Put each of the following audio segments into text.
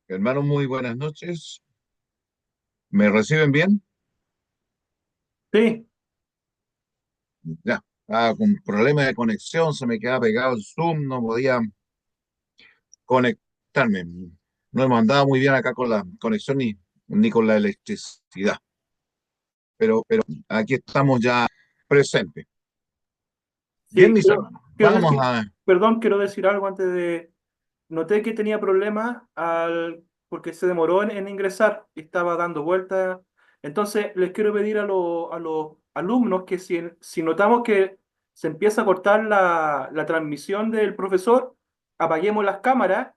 Hermano, muy buenas noches. ¿Me reciben bien? Sí, Ya. Con problemas de conexión, se me quedaba pegado el Zoom, no podía conectarme. No hemos andado muy bien acá con la conexión ni con la electricidad, pero aquí estamos ya presentes. Bien, sí, mis hermanos, quiero vamos decir, a... perdón, quiero decir algo antes de. Noté que tenía problemas porque se demoró en ingresar y estaba dando vueltas. Entonces, les quiero pedir a los alumnos que si notamos que se empieza a cortar la transmisión del profesor, apaguemos las cámaras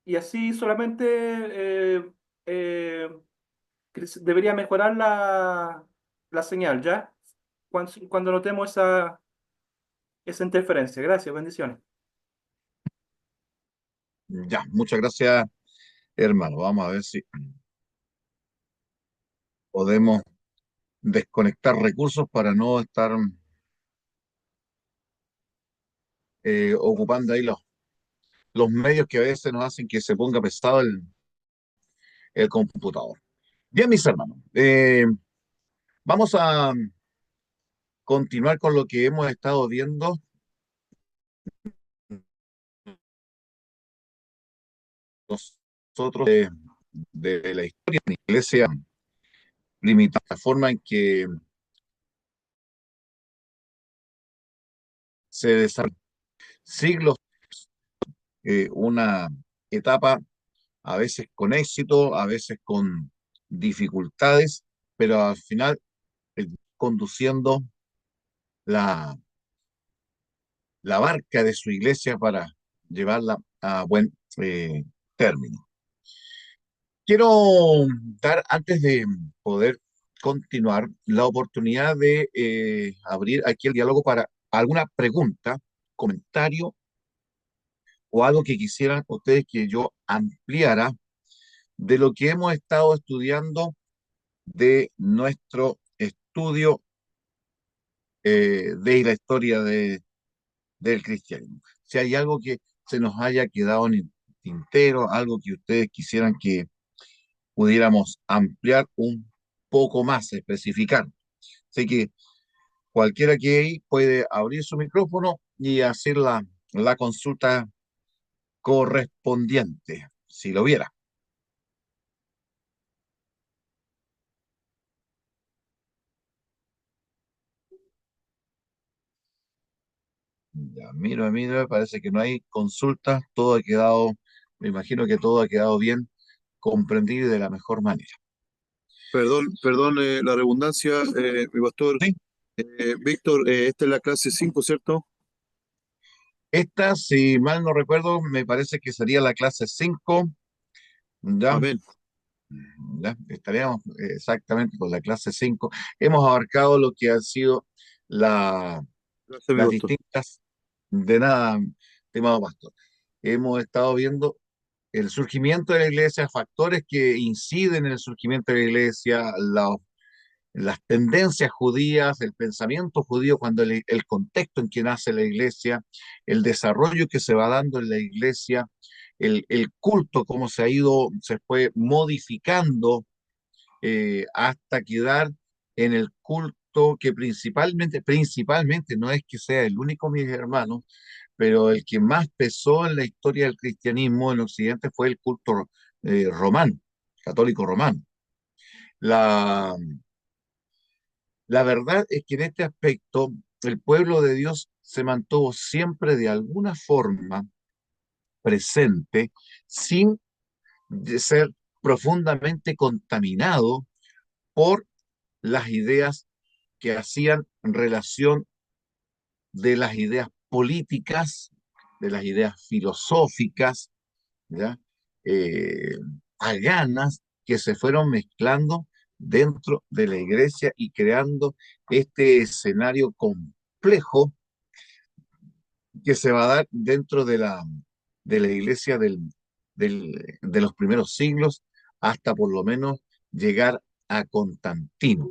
y así solamente eh, debería mejorar la señal, ¿ya? Cuando notemos esa interferencia. Gracias, bendiciones. Ya, muchas gracias, hermano. Vamos a ver si podemos desconectar recursos para no estar ocupando ahí los medios que a veces nos hacen que se ponga pesado el computador. Bien, mis hermanos, vamos a continuar con lo que hemos estado viendo nosotros de la historia de la iglesia primitiva, la forma en que se desarrolló siglos, una etapa a veces con éxito, a veces con dificultades, pero al final conduciendo la, la barca de su iglesia para llevarla a buen término. Quiero dar, antes de poder continuar, la oportunidad de abrir aquí el diálogo para alguna pregunta, comentario o algo que quisieran ustedes que yo ampliara de lo que hemos estado estudiando de nuestro estudio de la historia del cristianismo. Si hay algo que se nos haya quedado en el tintero, algo que ustedes quisieran que pudiéramos ampliar un poco más, especificar. Así que cualquiera que ahí puede abrir su micrófono y hacer la consulta correspondiente, si lo viera. Ya, miro, parece que no hay consultas, todo ha quedado, me imagino que todo ha quedado bien comprendido y de la mejor manera. Perdón, la redundancia, mi pastor. Sí, Víctor, esta es la clase 5, ¿cierto? esta, si mal no recuerdo, me parece que sería la clase 5. Ya, Amén. ya estaríamos exactamente con la clase 5. Hemos abarcado lo que han sido la, Gracias, mi las pastor. distintas, de nada, estimado pastor. Hemos estado viendo el surgimiento de la iglesia, factores que inciden en el surgimiento de la iglesia, las tendencias judías, el pensamiento judío, cuando el contexto en que nace la iglesia, el desarrollo que se va dando en la iglesia, el culto, cómo se fue modificando hasta quedar en el culto que principalmente no es que sea el único, mis hermanos, pero el que más pesó en la historia del cristianismo en Occidente fue el culto romano, católico romano. La, la verdad es que en este aspecto el pueblo de Dios se mantuvo siempre de alguna forma presente sin ser profundamente contaminado por las ideas que hacían relación de las ideas políticas, de las ideas filosóficas, ¿ya? Eh, paganas que se fueron mezclando dentro de la iglesia y creando este escenario complejo que se va a dar dentro de la iglesia de los primeros siglos hasta por lo menos llegar a Constantino.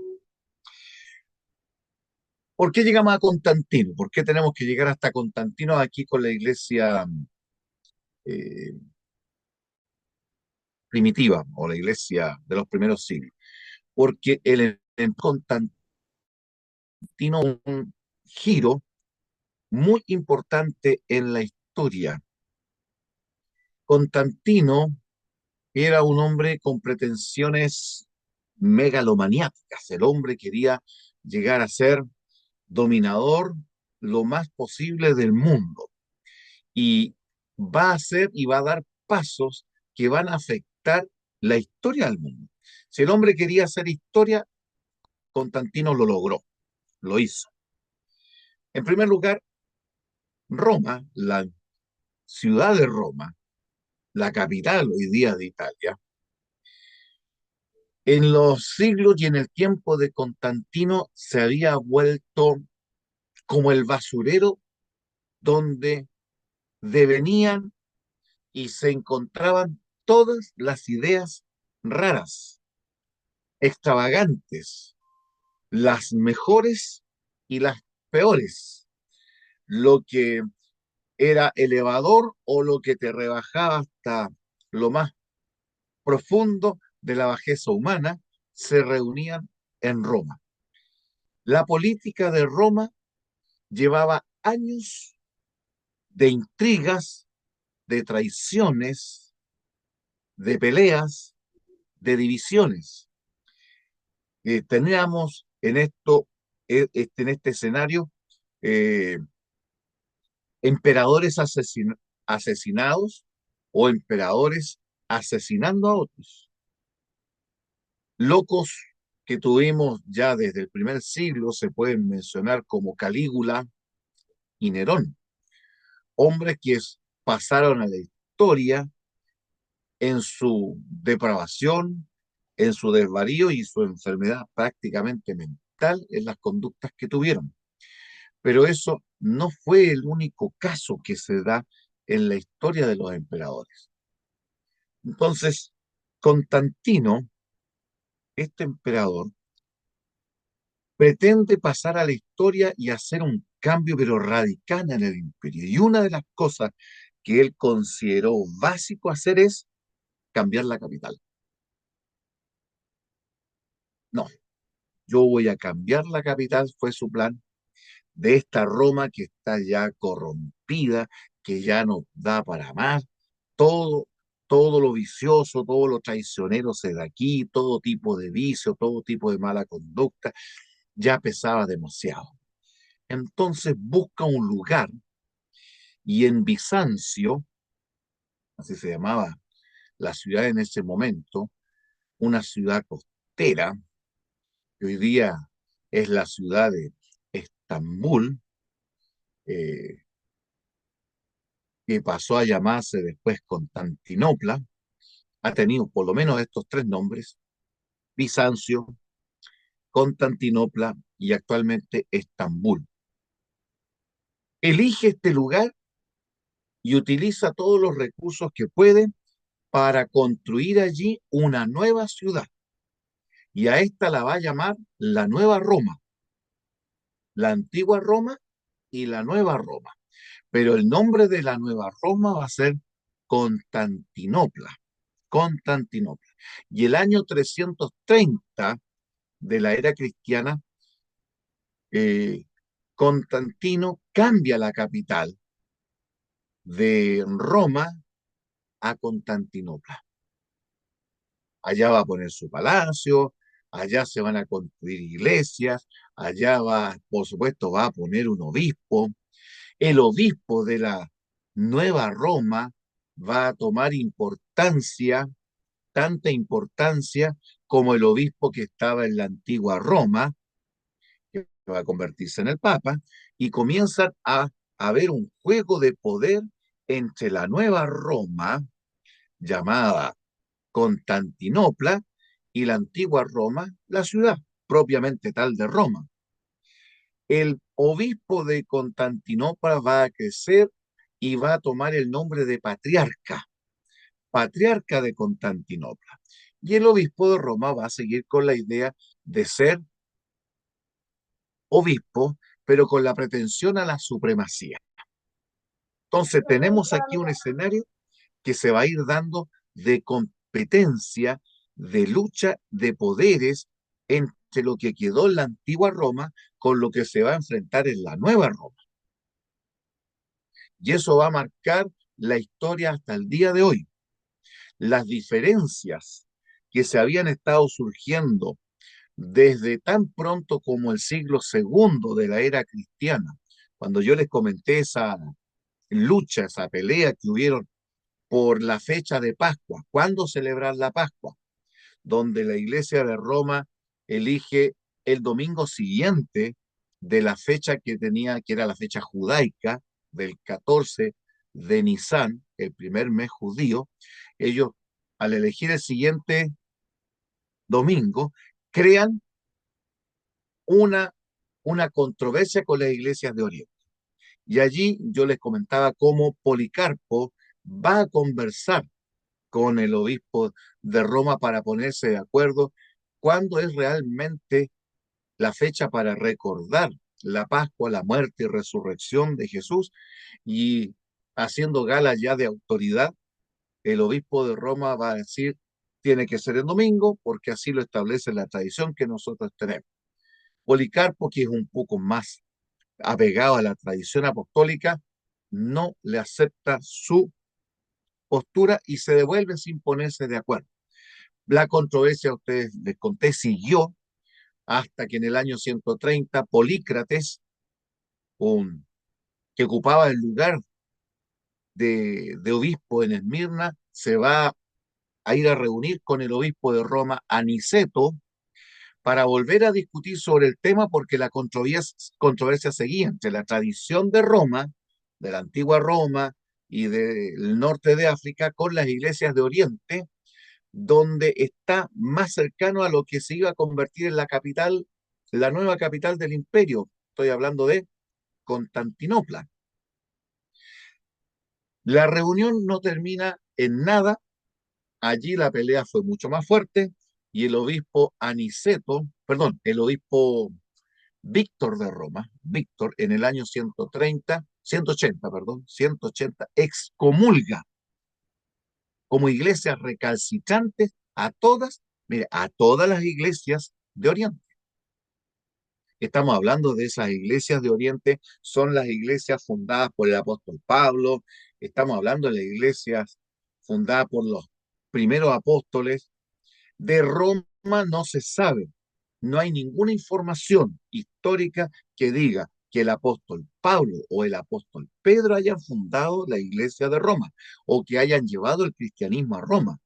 ¿Por qué llegamos a Constantino? ¿Por qué tenemos que llegar hasta Constantino aquí con la iglesia eh, primitiva o la iglesia de los primeros siglos, porque el Constantino un giro muy importante en la historia. Constantino era un hombre con pretensiones megalomaniáticas. El hombre quería llegar a ser dominador lo más posible del mundo y va a hacer y va a dar pasos que van a afectar la historia del mundo. Si el hombre quería hacer historia, Constantino lo logró, lo hizo. En primer lugar, Roma, la ciudad de Roma, la capital hoy día de Italia, en los siglos y en el tiempo de Constantino se había vuelto como el basurero donde devenían y se encontraban todas las ideas raras, extravagantes, las mejores y las peores, lo que era elevador o lo que te rebajaba hasta lo más profundo de la bajeza humana, se reunían en Roma. La política de Roma llevaba años de intrigas, de traiciones, de peleas, de divisiones. Teníamos en en este escenario, eh, emperadores asesinados o emperadores asesinando a otros. Locos que tuvimos ya desde el primer siglo se pueden mencionar como Calígula y Nerón, hombres que pasaron a la historia en su depravación, en su desvarío y su enfermedad prácticamente mental en las conductas que tuvieron. Pero eso no fue el único caso que se da en la historia de los emperadores. Entonces, Constantino, este emperador, pretende pasar a la historia y hacer un cambio pero radical en el imperio. Y una de las cosas que él consideró básico hacer es cambiar la capital. No, yo voy a cambiar la capital, fue su plan, de esta Roma que está ya corrompida, que ya no da para más, todo, todo lo vicioso, todo lo traicionero se da aquí, todo tipo de vicio, todo tipo de mala conducta, ya pesaba demasiado. Entonces busca un lugar y en Bizancio, así se llamaba la ciudad en ese momento, una ciudad costera, que hoy día es la ciudad de Estambul, eh, que pasó a llamarse después Constantinopla, ha tenido por lo menos estos tres nombres: Bizancio, Constantinopla y actualmente Estambul. Elige este lugar y utiliza todos los recursos que puede para construir allí una nueva ciudad. Y a esta la va a llamar la Nueva Roma, la antigua Roma y la Nueva Roma. Pero el nombre de la Nueva Roma va a ser Constantinopla, Constantinopla. Y el año 330 de la era cristiana, eh, Constantino cambia la capital de Roma a Constantinopla. Allá va a poner su palacio, allá se van a construir iglesias, allá va, por supuesto, va a poner un obispo. El obispo de la Nueva Roma va a tomar importancia, tanta importancia como el obispo que estaba en la antigua Roma, que va a convertirse en el Papa, y comienzan a haber un juego de poder entre la Nueva Roma, llamada Constantinopla, y la antigua Roma, la ciudad propiamente tal de Roma. El obispo de Constantinopla va a crecer y va a tomar el nombre de patriarca, patriarca de Constantinopla. Y el obispo de Roma va a seguir con la idea de ser obispo, pero con la pretensión a la supremacía. Entonces tenemos aquí un escenario que se va a ir dando de competencia, de lucha de poderes entre lo que quedó en la antigua Roma con lo que se va a enfrentar en la nueva Roma. Y eso va a marcar la historia hasta el día de hoy. Las diferencias que se habían estado surgiendo desde tan pronto como el siglo segundo de la era cristiana, cuando yo les comenté esa lucha, esa pelea que hubieron por la fecha de Pascua, ¿cuándo celebrar la Pascua? Donde la Iglesia de Roma elige el domingo siguiente de la fecha que tenía, que era la fecha judaica, del 14 de Nisan, el primer mes judío. Ellos, al elegir el siguiente domingo, crean una, una controversia con las iglesias de Oriente. Y allí yo les comentaba cómo Policarpo va a conversar con el obispo de Roma para ponerse de acuerdo cuándo es realmente la fecha para recordar la Pascua, la muerte y resurrección de Jesús, y haciendo gala ya de autoridad, el obispo de Roma va a decir, tiene que ser el domingo, porque así lo establece la tradición que nosotros tenemos. Policarpo, que es un poco más apegado a la tradición apostólica, no le acepta su postura y se devuelve sin ponerse de acuerdo. La controversia, a ustedes les conté, siguió hasta que en el año 130 Polícrates, que ocupaba el lugar de obispo en Esmirna, se va a ir a reunir con el obispo de Roma, Aniceto, para volver a discutir sobre el tema, porque la controversia seguía entre la tradición de Roma, de la antigua Roma y del norte de África, con las iglesias de Oriente, donde está más cercano a lo que se iba a convertir en la capital, la nueva capital del imperio. Estoy hablando de Constantinopla. La reunión no termina en nada. Allí la pelea fue mucho más fuerte y el obispo Aniceto, perdón, el obispo Víctor de Roma, Víctor, en el año 180, excomulga como iglesias recalcitrantes a todas, mire, a todas las iglesias de Oriente. Estamos hablando de esas iglesias de Oriente, son las iglesias fundadas por el apóstol Pablo, estamos hablando de las iglesias fundadas por los primeros apóstoles. De Roma no se sabe, no hay ninguna información histórica que diga que el apóstol Pablo o el apóstol Pedro hayan fundado la iglesia de Roma o que hayan llevado el cristianismo a Roma.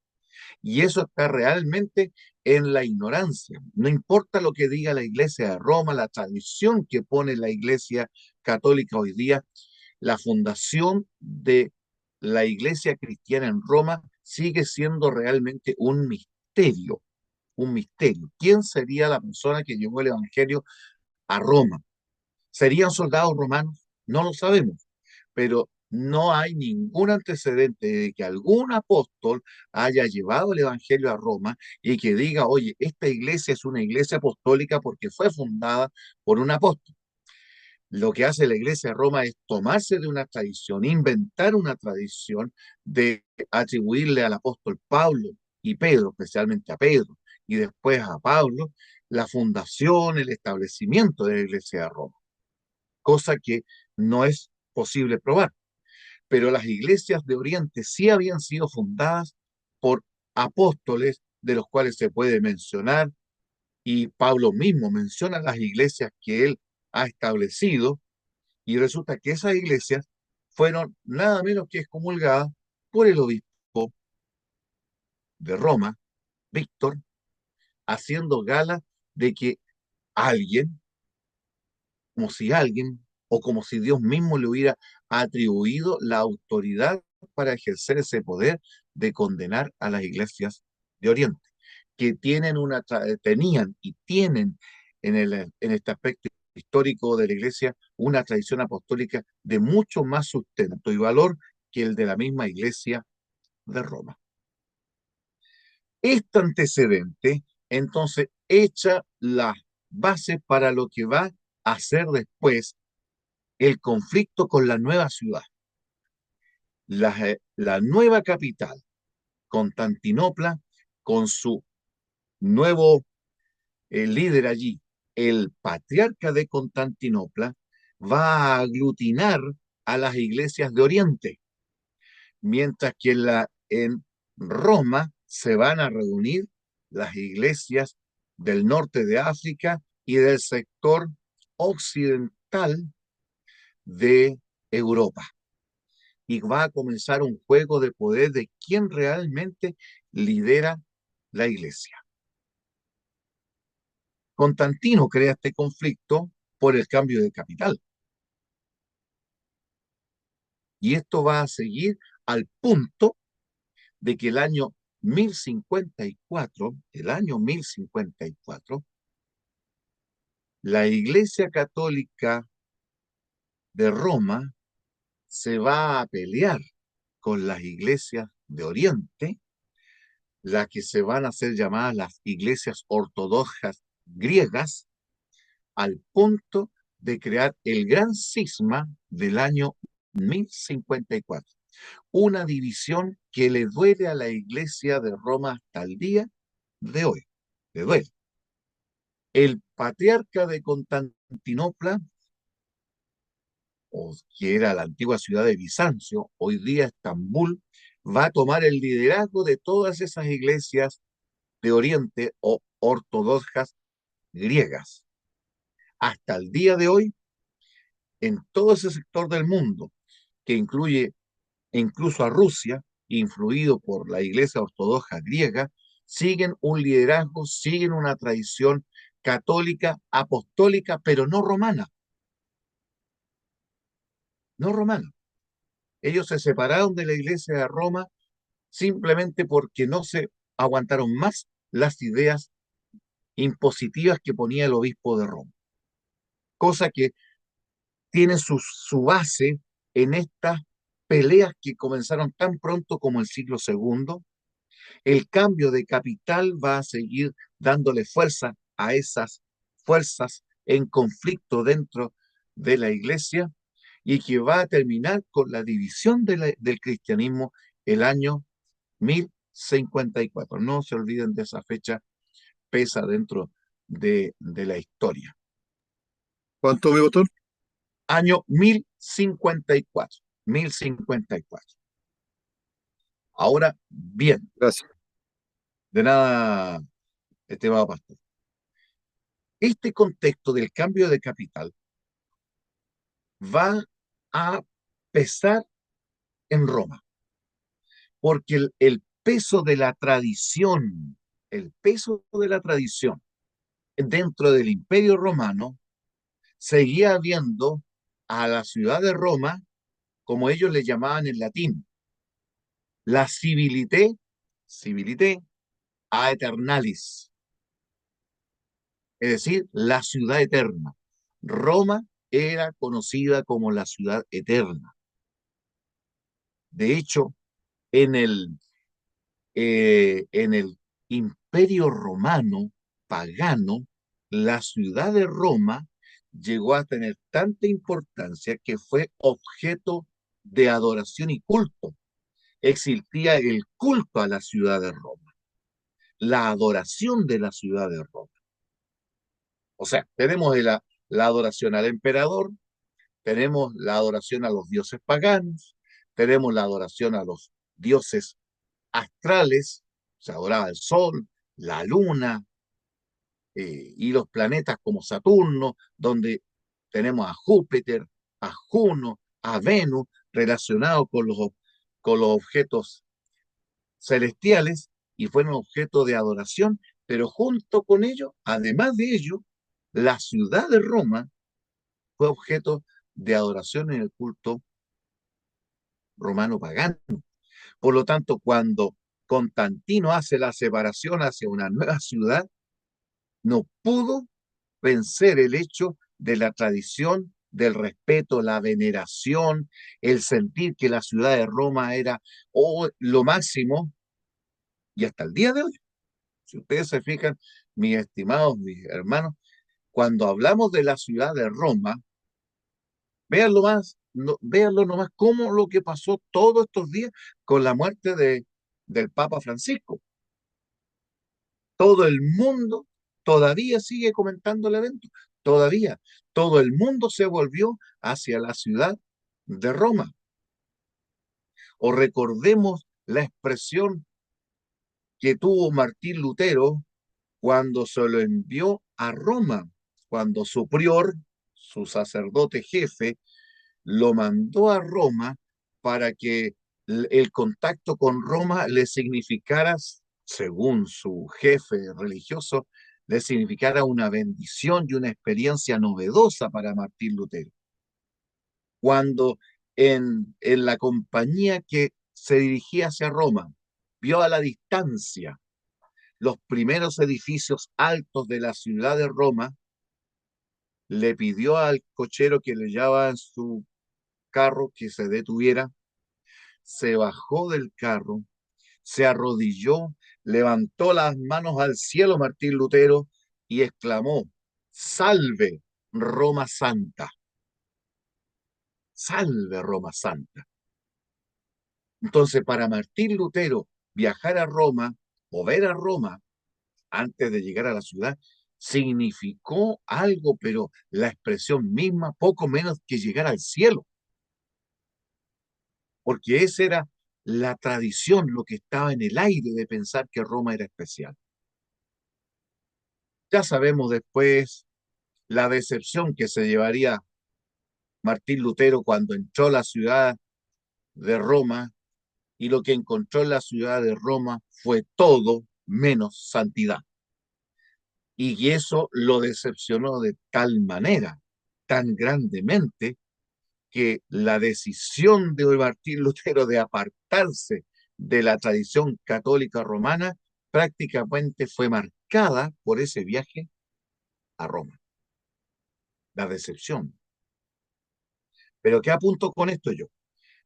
Y eso está realmente en la ignorancia. No importa lo que diga la iglesia de Roma, la tradición que pone la iglesia católica hoy día, la fundación de la iglesia cristiana en Roma sigue siendo realmente un misterio, un misterio. ¿Quién sería la persona que llevó el evangelio a Roma? ¿Serían soldados romanos? No lo sabemos, pero no hay ningún antecedente de que algún apóstol haya llevado el evangelio a Roma y que diga, oye, esta iglesia es una iglesia apostólica porque fue fundada por un apóstol. Lo que hace la iglesia de Roma es tomarse de una tradición, inventar una tradición de atribuirle al apóstol Pablo y Pedro, especialmente a Pedro, y después a Pablo, la fundación, el establecimiento de la iglesia de Roma, cosa que no es posible probar. Pero las iglesias de Oriente sí habían sido fundadas por apóstoles, de los cuales se puede mencionar, y Pablo mismo menciona las iglesias que él ha establecido, y resulta que esas iglesias fueron nada menos que excomulgadas por el obispo de Roma, Víctor, haciendo gala de que alguien, como si alguien, o como si Dios mismo le hubiera atribuido la autoridad para ejercer ese poder de condenar a las iglesias de Oriente, que tenían y tienen en este aspecto histórico de la iglesia una tradición apostólica de mucho más sustento y valor que el de la misma iglesia de Roma. Este antecedente, entonces, echa las bases para lo que va a ser después el conflicto con la nueva ciudad. La nueva capital, Constantinopla, con su nuevo líder allí, el patriarca de Constantinopla, va a aglutinar a las iglesias de Oriente, mientras que en Roma se van a reunir las iglesias del norte de África y del sector occidental de Europa. Y va a comenzar un juego de poder de quién realmente lidera la iglesia. Constantino crea este conflicto por el cambio de capital. Y esto va a seguir al punto de que el año 1054, la Iglesia Católica de Roma se va a pelear con las iglesias de Oriente, las que se van a hacer llamadas las iglesias ortodoxas griegas, al punto de crear el gran cisma del año 1054. Una división que le duele a la iglesia de Roma hasta el día de hoy. Le duele. El patriarca de Constantinopla, o que era la antigua ciudad de Bizancio, hoy día Estambul, va a tomar el liderazgo de todas esas iglesias de Oriente o ortodoxas griegas. Hasta el día de hoy, en todo ese sector del mundo, que incluye incluso a Rusia, influido por la iglesia ortodoxa griega, siguen un liderazgo, siguen una tradición católica, apostólica, pero no romana. No romana. Ellos se separaron de la iglesia de Roma simplemente porque no se aguantaron más las ideas impositivas que ponía el obispo de Roma. Cosa que tiene su base en estas peleas que comenzaron tan pronto como el siglo segundo. El cambio de capital va a seguir dándole fuerza a esas fuerzas en conflicto dentro de la iglesia y que va a terminar con la división del cristianismo el año 1054. No se olviden de esa fecha, pesa dentro de la historia. ¿Cuánto, mi pastor? Año 1054. 1054. Ahora, bien, Gracias. de nada, estimado pastor. Este contexto del cambio de capital va a pesar en Roma, porque el peso de la tradición, el peso de la tradición dentro del Imperio Romano seguía viendo a la ciudad de Roma, como ellos le llamaban en latín, la civilité aeternalis, es decir, la ciudad eterna. Roma era conocida como la ciudad eterna. De hecho, en el Imperio Romano pagano, la ciudad de Roma llegó a tener tanta importancia que fue objeto de adoración y culto. Existía el culto a la ciudad de Roma, la adoración de la ciudad de Roma. O sea, tenemos la adoración al emperador, tenemos la adoración a los dioses paganos, tenemos la adoración a los dioses astrales, se adoraba el sol, la luna y los planetas como Saturno, donde tenemos a Júpiter, a Juno, a Venus, relacionados con los objetos celestiales y fueron objeto de adoración, pero junto con ello, además de ello, la ciudad de Roma fue objeto de adoración en el culto romano pagano. Por lo tanto, cuando Constantino hace la separación hacia una nueva ciudad, no pudo vencer el hecho de la tradición, del respeto, la veneración, el sentir que la ciudad de Roma era lo máximo, y hasta el día de hoy. Si ustedes se fijan, mis estimados, mis hermanos, cuando hablamos de la ciudad de Roma, véanlo más, no, véanlo nomás cómo lo que pasó todos estos días con la muerte del Papa Francisco. Todo el mundo todavía sigue comentando el evento, todavía todo el mundo se volvió hacia la ciudad de Roma. O recordemos la expresión que tuvo Martín Lutero cuando se lo envió a Roma, cuando su prior, su sacerdote jefe, lo mandó a Roma para que el contacto con Roma le significara, según su jefe religioso, le significara una bendición y una experiencia novedosa para Martín Lutero. Cuando en la compañía que se dirigía hacia Roma vio a la distancia los primeros edificios altos de la ciudad de Roma, le pidió al cochero que le llevaba en su carro que se detuviera, se bajó del carro, se arrodilló, levantó las manos al cielo Martín Lutero y exclamó: "Salve Roma Santa, salve Roma Santa". Entonces, para Martín Lutero, viajar a Roma o ver a Roma antes de llegar a la ciudad significó algo, pero la expresión misma, poco menos que llegar al cielo, porque esa era la tradición, lo que estaba en el aire de pensar que Roma era especial. Ya sabemos después la decepción que se llevaría Martín Lutero cuando entró a la ciudad de Roma, y lo que encontró en la ciudad de Roma fue todo menos santidad. Y eso lo decepcionó de tal manera, tan grandemente, que la decisión de Martín Lutero de apartarse de la tradición católica romana prácticamente fue marcada por ese viaje a Roma. La decepción. Pero ¿qué apunto con esto yo?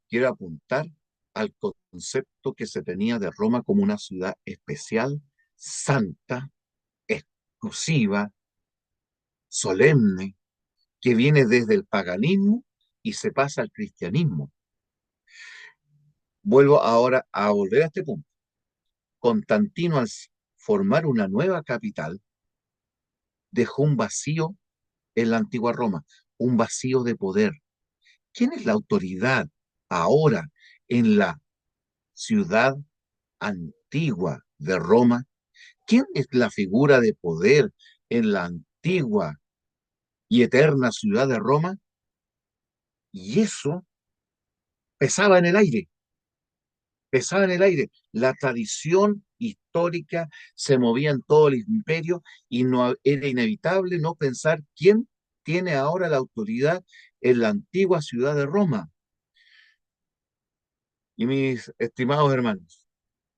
Quiero apuntar al concepto que se tenía de Roma como una ciudad especial, santa, exclusiva, solemne, que viene desde el paganismo y se pasa al cristianismo. Vuelvo ahora a volver a este punto. Constantino, al formar una nueva capital, dejó un vacío en la antigua Roma, un vacío de poder. ¿Quién es la autoridad ahora en la ciudad antigua de Roma? ¿Quién es la figura de poder en la antigua y eterna ciudad de Roma? Y eso pesaba en el aire, pesaba en el aire. La tradición histórica se movía en todo el imperio y no era inevitable no pensar quién tiene ahora la autoridad en la antigua ciudad de Roma. Y mis estimados hermanos,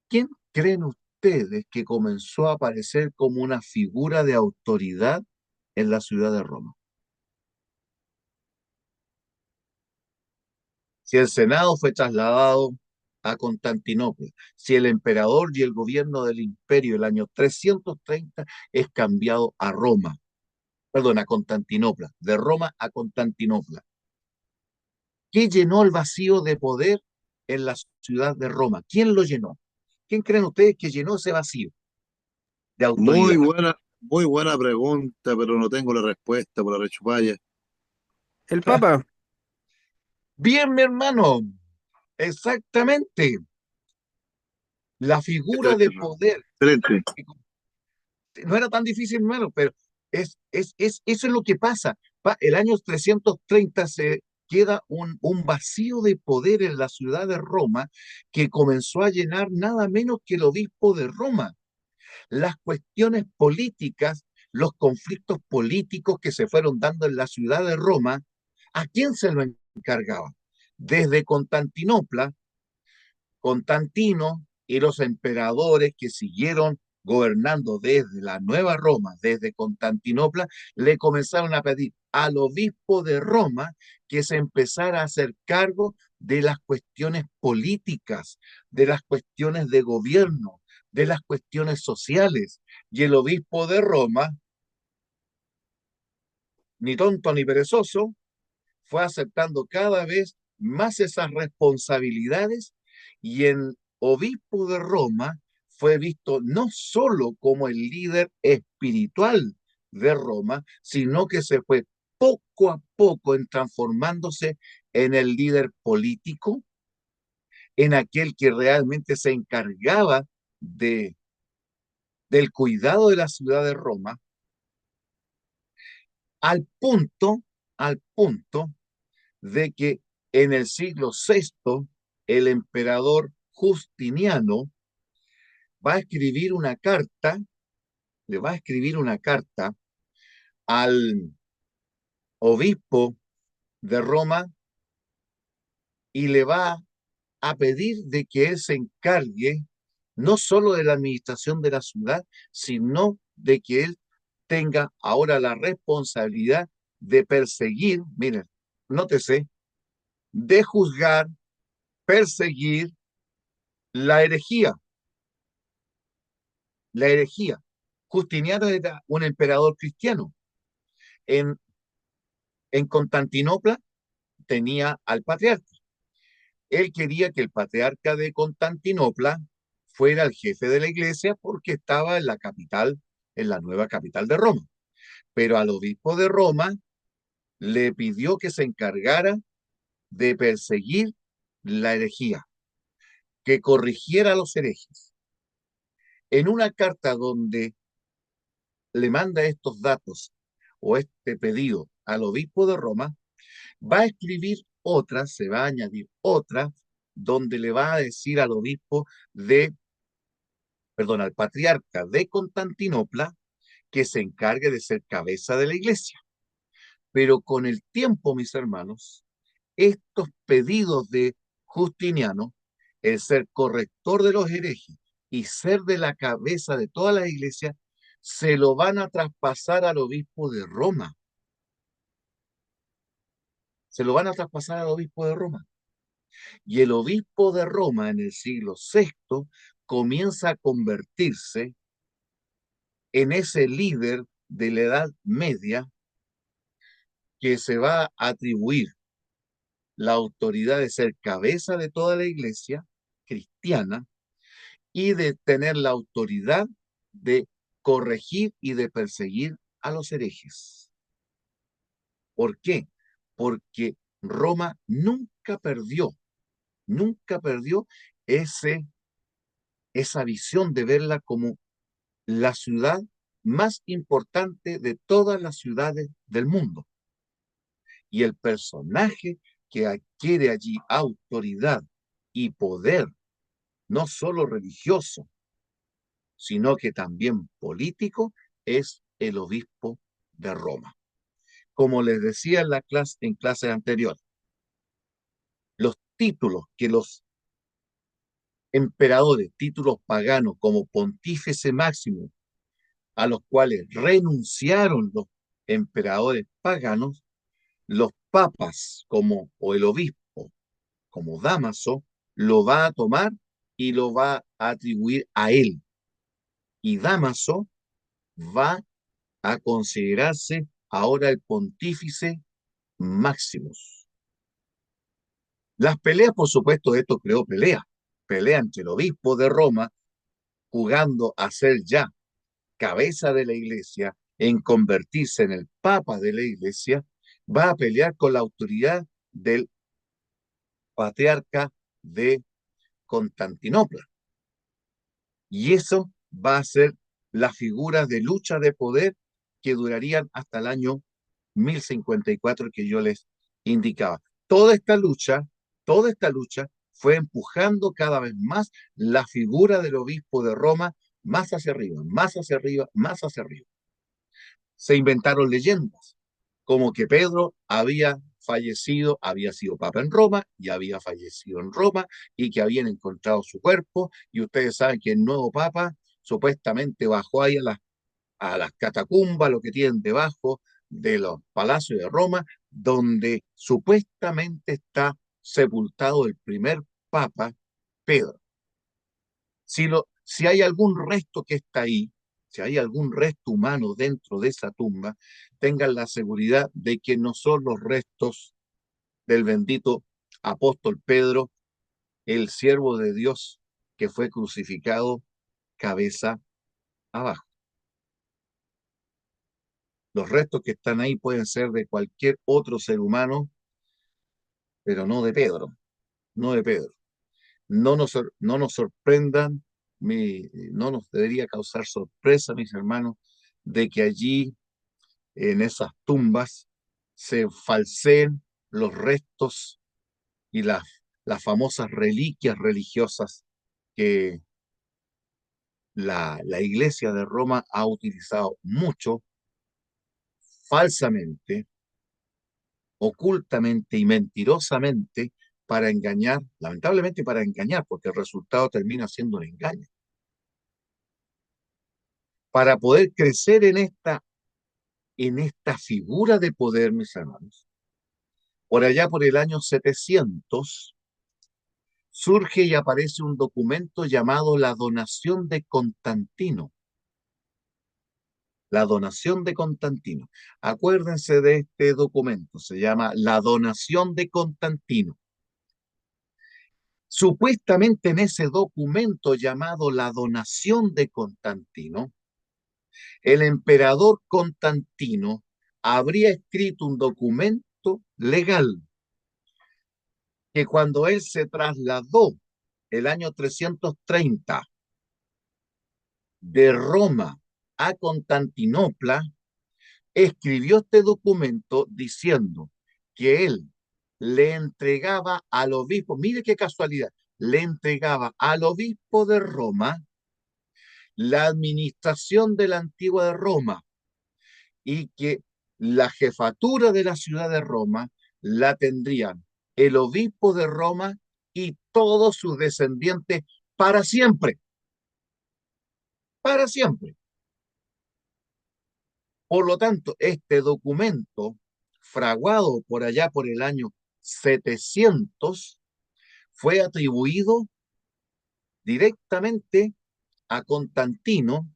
¿quién creen ustedes que comenzó a aparecer como una figura de autoridad en la ciudad de Roma? Si el Senado fue trasladado a Constantinopla, si el emperador y el gobierno del imperio el año 330 es cambiado a Roma, perdón, a Constantinopla, de Roma a Constantinopla. ¿Qué llenó el vacío de poder en la ciudad de Roma? ¿Quién lo llenó? ¿Quién creen ustedes que llenó ese vacío de autoridad? Muy buena pregunta, pero no tengo la respuesta por la rechupalla. El Papa. Bien, mi hermano, exactamente. La figura de poder, Excelente. no era tan difícil, hermano, pero eso es lo que pasa. El año 330 se queda un vacío de poder en la ciudad de Roma que comenzó a llenar nada menos que el obispo de Roma. Las cuestiones políticas, los conflictos políticos que se fueron dando en la ciudad de Roma, ¿a quién se lo encargaba? Desde Constantinopla, Constantino y los emperadores que siguieron gobernando desde la Nueva Roma, desde Constantinopla, le comenzaron a pedir al obispo de Roma que se empezara a hacer cargo de las cuestiones políticas, de las cuestiones de gobierno, de las cuestiones sociales. Y el obispo de Roma, ni tonto ni perezoso, fue aceptando cada vez más esas responsabilidades y en obispo de Roma fue visto no solo como el líder espiritual de Roma, sino que se fue poco a poco transformándose en el líder político, en aquel que realmente se encargaba de, del cuidado de la ciudad de Roma, al punto, al punto de que en el siglo VI el emperador Justiniano va a escribir una carta, le va a escribir una carta al obispo de Roma y le va a pedir de que él se encargue no solo de la administración de la ciudad, sino de que él tenga ahora la responsabilidad de perseguir, miren, nótese, de juzgar, perseguir la herejía, la herejía. Justiniano era un emperador cristiano. En, en Constantinopla tenía al patriarca. Él quería que el patriarca de Constantinopla fuera el jefe de la iglesia porque estaba en la capital, en la nueva capital de Roma. Pero al obispo de Roma le pidió que se encargara de perseguir la herejía, que corrigiera a los herejes. En una carta donde le manda estos datos o este pedido al obispo de Roma, va a escribir otra, se va a añadir otra, donde le va a decir al obispo de, perdón, al patriarca de Constantinopla que se encargue de ser cabeza de la iglesia. Pero con el tiempo, mis hermanos, estos pedidos de Justiniano, el ser corrector de los herejes y ser de la cabeza de toda la iglesia, se lo van a traspasar al obispo de Roma. Se lo van a traspasar al obispo de Roma. Y el obispo de Roma en el siglo VI comienza a convertirse en ese líder de la Edad Media que se va a atribuir la autoridad de ser cabeza de toda la iglesia cristiana y de tener la autoridad de corregir y de perseguir a los herejes. ¿Por qué? Porque Roma nunca perdió esa visión de verla como la ciudad más importante de todas las ciudades del mundo. Y el personaje que adquiere allí autoridad y poder, no solo religioso, sino que también político, es el obispo de Roma. Como les decía en clases anteriores, los títulos que los emperadores, títulos paganos como pontífice máximo, a los cuales renunciaron los emperadores paganos, los papas como, o el obispo como Dámaso, lo va a tomar y lo va a atribuir a él. Y Dámaso va a considerarse ahora el pontífice Maximus. Las peleas, por supuesto, esto creó pelea entre el obispo de Roma, jugando a ser ya cabeza de la iglesia, en convertirse en el papa de la iglesia, va a pelear con la autoridad del patriarca de Constantinopla. Y eso va a ser las figuras de lucha de poder que durarían hasta el año 1054 que yo les indicaba. Toda esta lucha fue empujando cada vez más la figura del obispo de Roma más hacia arriba, más hacia arriba, más hacia arriba. Se inventaron leyendas, como que Pedro había fallecido, había sido papa en Roma y había fallecido en Roma y que habían encontrado su cuerpo. Y ustedes saben que el nuevo papa supuestamente bajó ahí a las catacumbas, lo que tienen debajo de los palacios de Roma, donde supuestamente está sepultado el primer papa, Pedro. Si hay algún resto que está ahí, si hay algún resto humano dentro de esa tumba, tengan la seguridad de que no son los restos del bendito apóstol Pedro, el siervo de Dios, que fue crucificado cabeza abajo. Los restos que están ahí pueden ser de cualquier otro ser humano, pero no de Pedro, no de Pedro. No nos sorprendan, no nos debería causar sorpresa, mis hermanos, de que allí, en esas tumbas, se falseen los restos y las famosas reliquias religiosas que la Iglesia de Roma ha utilizado mucho, falsamente, ocultamente y mentirosamente para engañar, lamentablemente para engañar, porque el resultado termina siendo un engaño. Para poder crecer en esta figura de poder, mis hermanos, por allá por el año 700, surge y aparece un documento llamado la Donación de Constantino. La Donación de Constantino. Acuérdense de este documento, se llama la Donación de Constantino. Supuestamente en ese documento llamado la Donación de Constantino, el emperador Constantino habría escrito un documento legal que cuando él se trasladó el año 330 de Roma a Constantinopla, escribió este documento diciendo que él le entregaba al obispo, mire qué casualidad, le entregaba al obispo de Roma la administración de la antigua de Roma y que la jefatura de la ciudad de Roma la tendrían el obispo de Roma y todos sus descendientes para siempre, para siempre. Por lo tanto, este documento, fraguado por allá por el año 700, fue atribuido directamente a Constantino,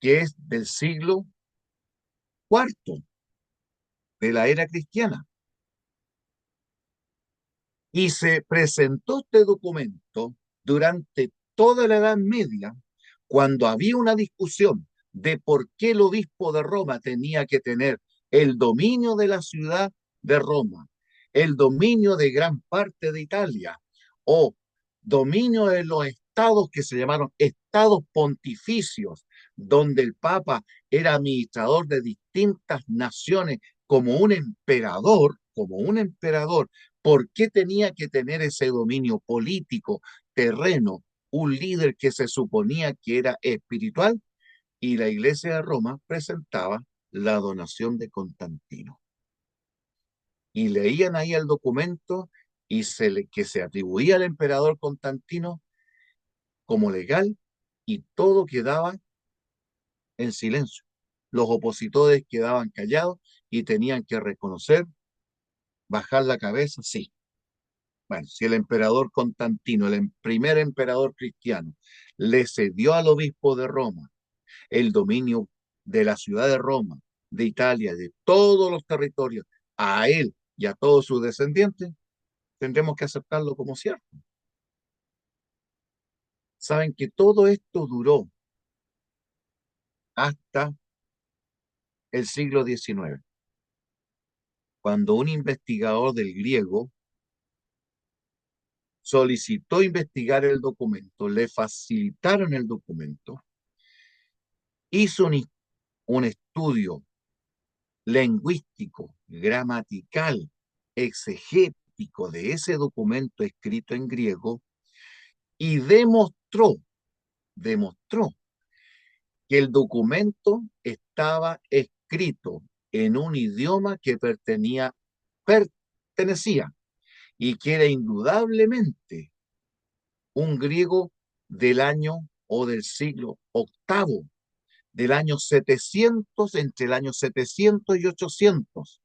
que es del siglo IV de la era cristiana. Y se presentó este documento durante toda la Edad Media, cuando había una discusión de por qué el obispo de Roma tenía que tener el dominio de la ciudad de Roma, el dominio de gran parte de Italia, o dominio de los estados que se llamaron estados pontificios, donde el Papa era administrador de distintas naciones como un emperador. ¿Por qué tenía que tener ese dominio político, terreno, un líder que se suponía que era espiritual? Y la Iglesia de Roma presentaba la donación de Constantino. Y leían ahí el documento y que se atribuía al emperador Constantino como legal y todo quedaba en silencio. Los opositores quedaban callados y tenían que reconocer, bajar la cabeza, sí. Bueno, si el emperador Constantino, el primer emperador cristiano, le cedió al obispo de Roma el dominio de la ciudad de Roma, de Italia, de todos los territorios, a él y a todos sus descendientes, tendremos que aceptarlo como cierto. Saben que todo esto duró hasta el siglo XIX, cuando un investigador del griego solicitó investigar el documento, le facilitaron el documento, hizo un estudio lingüístico, gramatical, exegético de ese documento escrito en griego y demostró que el documento estaba escrito en un idioma que pertenecía y que era indudablemente un griego del año o del siglo VIII, del año 700, entre el año 700 y 800,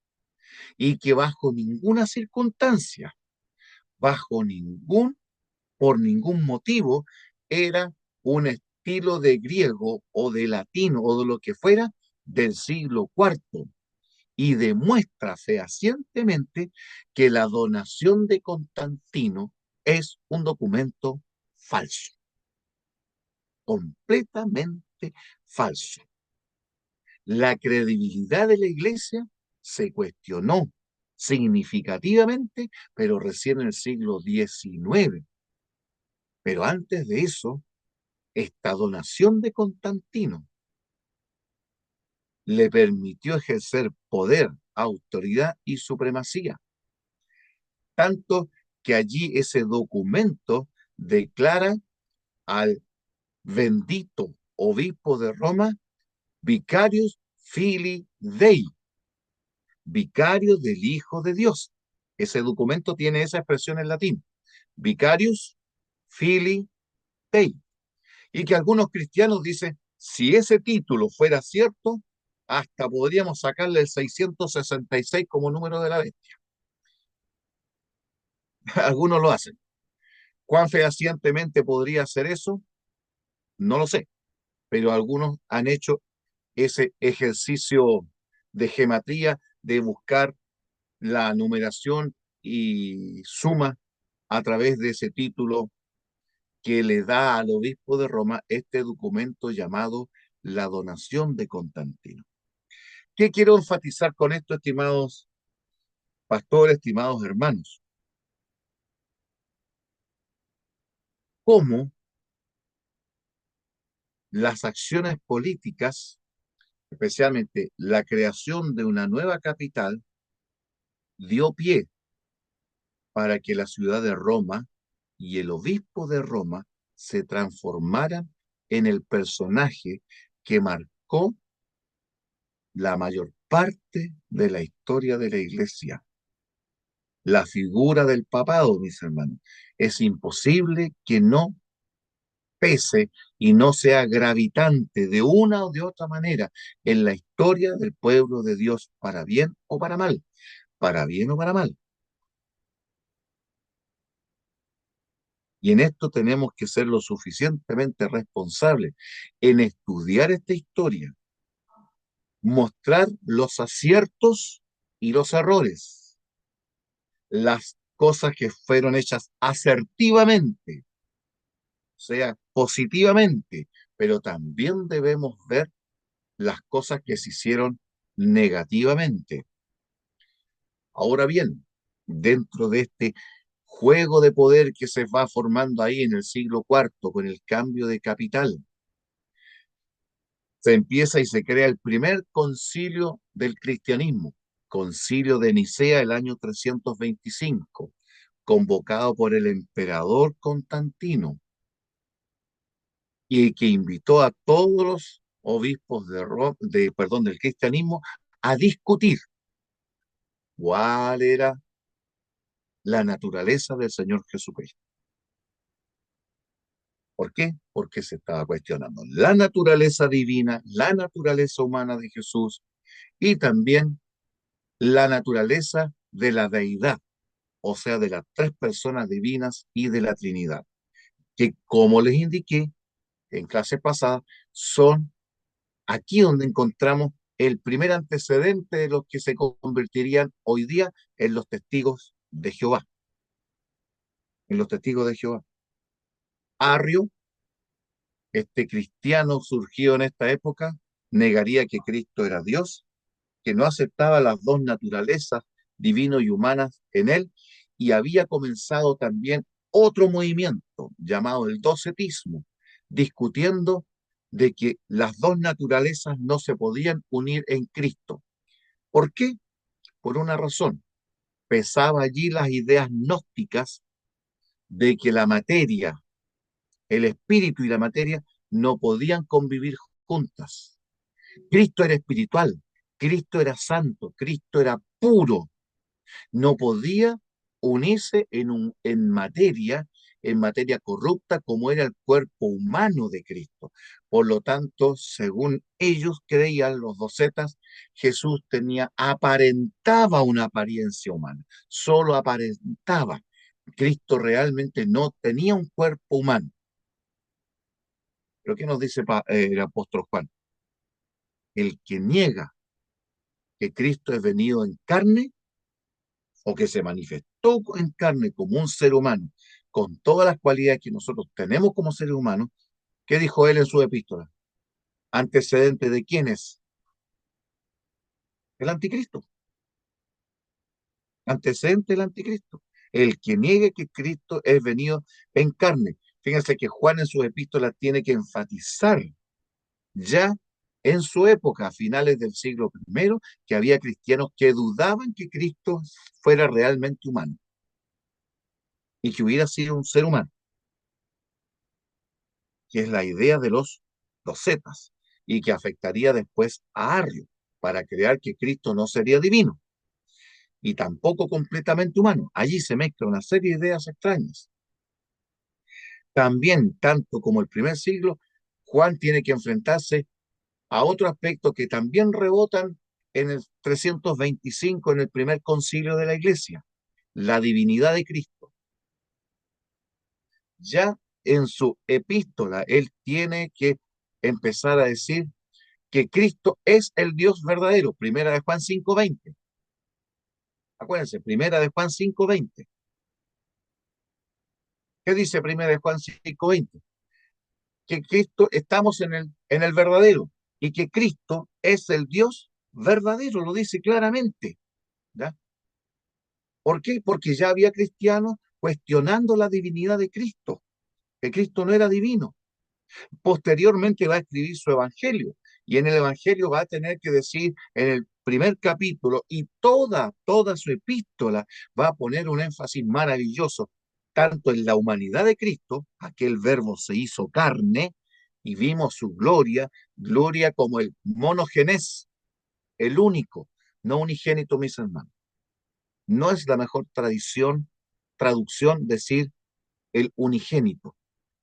y que bajo ninguna circunstancia, por ningún motivo, era un estilo de griego o de latino o de lo que fuera del siglo IV, y demuestra fehacientemente que la donación de Constantino es un documento falso. completamente falso. La credibilidad de la iglesia se cuestionó significativamente, pero recién en el siglo XIX. Pero antes de eso, esta donación de Constantino le permitió ejercer poder, autoridad y supremacía. Tanto que allí ese documento declara al bendito obispo de Roma Vicarius Filii Dei, vicario del Hijo de Dios. Ese documento tiene esa expresión en latín, Vicarius Filii Dei. Y que algunos cristianos dicen, si ese título fuera cierto, hasta podríamos sacarle el 666 como número de la bestia. Algunos lo hacen. ¿Cuán fehacientemente podría hacer eso? No lo sé, pero algunos han hecho ese ejercicio de gematría, de buscar la numeración y suma a través de ese título que le da al obispo de Roma este documento llamado la donación de Constantino. ¿Qué quiero enfatizar con esto, estimados pastores, estimados hermanos? Cómo las acciones políticas, especialmente la creación de una nueva capital, dio pie para que la ciudad de Roma y el obispo de Roma se transformaran en el personaje que marcó la mayor parte de la historia de la iglesia. La figura del papado, mis hermanos, es imposible que no pese y no sea gravitante de una o de otra manera en la historia del pueblo de Dios, para bien o para mal, para bien o para mal. Y en esto tenemos que ser lo suficientemente responsables en estudiar esta historia, mostrar los aciertos y los errores, las cosas que fueron hechas asertivamente, o sea, positivamente, pero también debemos ver las cosas que se hicieron negativamente. Ahora bien, dentro de este juego de poder que se va formando ahí en el siglo IV con el cambio de capital, se empieza y se crea el primer concilio del cristianismo, concilio de Nicea el año 325, convocado por el emperador Constantino y que invitó a todos los obispos del cristianismo a discutir cuál era la naturaleza del Señor Jesucristo. ¿Por qué? Porque se estaba cuestionando la naturaleza divina, la naturaleza humana de Jesús y también la naturaleza de la deidad, o sea, de las tres personas divinas y de la Trinidad, que como les indiqué en clase pasada, son aquí donde encontramos el primer antecedente de los que se convertirían hoy día en los testigos de Jehová, en los testigos de Jehová. Arrio, este cristiano surgido en esta época, negaría que Cristo era Dios, que no aceptaba las dos naturalezas, divino y humanas, en él, y había comenzado también otro movimiento llamado el docetismo, discutiendo de que las dos naturalezas no se podían unir en Cristo. ¿Por qué? Por una razón. Pesaba allí las ideas gnósticas de que la materia, el espíritu y la materia no podían convivir juntas. Cristo era espiritual, Cristo era santo, Cristo era puro, no podía unirse en materia corrupta como era el cuerpo humano de Cristo. Por lo tanto, según ellos creían, los docetas, Jesús aparentaba una apariencia humana, solo aparentaba. Cristo realmente no tenía un cuerpo humano. ¿Pero qué nos dice el apóstol Juan? El que niega que Cristo es venido en carne o que se manifestó en carne como un ser humano, con todas las cualidades que nosotros tenemos como seres humanos, ¿Qué dijo él en su epístola? ¿Antecedente de quién es? El anticristo. Antecedente del anticristo. El que niegue que Cristo es venido en carne. Fíjense que Juan en sus epístolas tiene que enfatizar ya en su época, a finales del siglo primero, que había cristianos que dudaban que Cristo fuera realmente humano y que hubiera sido un ser humano, que es la idea de los docetas, y que afectaría después a Arrio para crear que Cristo no sería divino y tampoco completamente humano. Allí se mezcla una serie de ideas extrañas. También, tanto como el primer siglo, Juan tiene que enfrentarse a otro aspecto que también rebotan en el 325, en el primer concilio de la Iglesia, la divinidad de Cristo. Ya en su epístola, él tiene que empezar a decir que Cristo es el Dios verdadero, primera de Juan 5:20. Acuérdense, primera de Juan 5:20. ¿Qué dice primera de Juan 5:20? Que Cristo, estamos en el verdadero y que Cristo es el Dios verdadero, lo dice claramente. ¿Ya? ¿Por qué? Porque ya había cristianos cuestionando la divinidad de Cristo, que Cristo no era divino. Posteriormente va a escribir su evangelio y en el evangelio va a tener que decir en el primer capítulo y toda su epístola va a poner un énfasis maravilloso tanto en la humanidad de Cristo, aquel verbo se hizo carne y vimos su gloria, gloria como el monogenés, el único, no unigénito, mis hermanos. No es la mejor traducción decir el unigénito.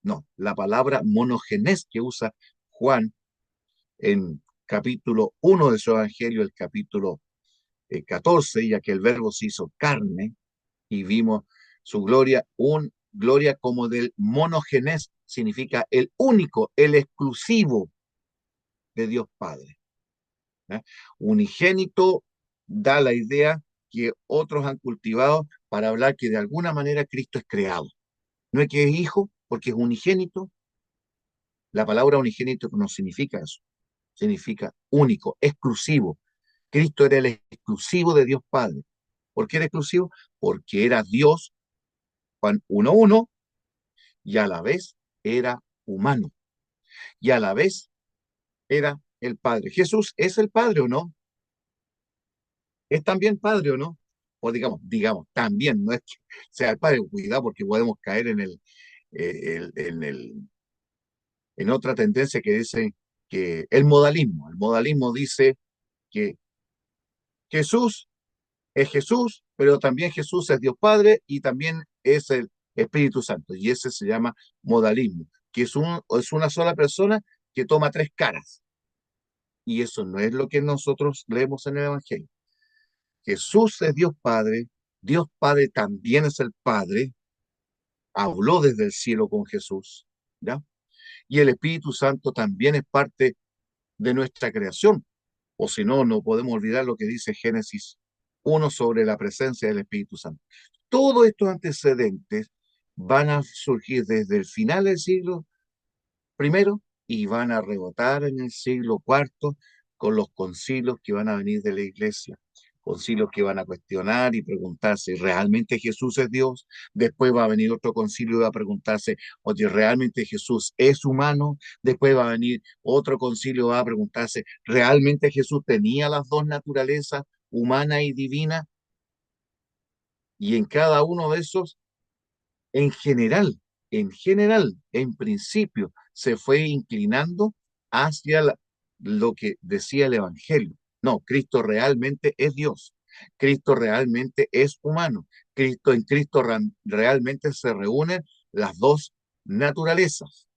No, la palabra monogenés que usa Juan en capítulo 1 de su Evangelio, el capítulo 14, ya que el verbo se hizo carne y vimos su gloria, gloria como del monogenés, significa el único, el exclusivo de Dios Padre. ¿Eh? Unigénito da la idea que otros han cultivado para hablar que de alguna manera Cristo es creado. No es que es hijo, porque es unigénito. La palabra unigénito no significa eso, significa único, exclusivo. Cristo era el exclusivo de Dios Padre. ¿Por qué era exclusivo? Porque era Dios, Juan 1:1, y a la vez era humano, y a la vez era el Padre. ¿Jesús es el Padre o no? ¿Es también Padre o no? O digamos, también, no es que sea el Padre, cuidado porque podemos caer el en otra tendencia que dice que el modalismo dice que Jesús es Jesús, pero también Jesús es Dios Padre y también es el Espíritu Santo, y ese se llama modalismo, que es una sola persona que toma tres caras, y eso no es lo que nosotros leemos en el Evangelio. Jesús es Dios Padre también es el Padre, habló desde el cielo con Jesús, ¿ya? Y el Espíritu Santo también es parte de nuestra creación. O si no, no podemos olvidar lo que dice Génesis 1 sobre la presencia del Espíritu Santo. Todos estos antecedentes van a surgir desde el final del siglo primero y van a rebotar en el siglo cuarto con los concilios que van a venir de la iglesia. Concilios que van a cuestionar y preguntarse, ¿realmente Jesús es Dios? Después va a venir otro concilio y va a preguntarse, oye, ¿realmente Jesús es humano? Después va a venir otro concilio y va a preguntarse, ¿realmente Jesús tenía las dos naturalezas, humana y divina? Y en cada uno de esos, en general, en principio, se fue inclinando hacia lo que decía el Evangelio. No, Cristo realmente es Dios. Cristo realmente es humano. En Cristo realmente se reúnen las dos naturalezas.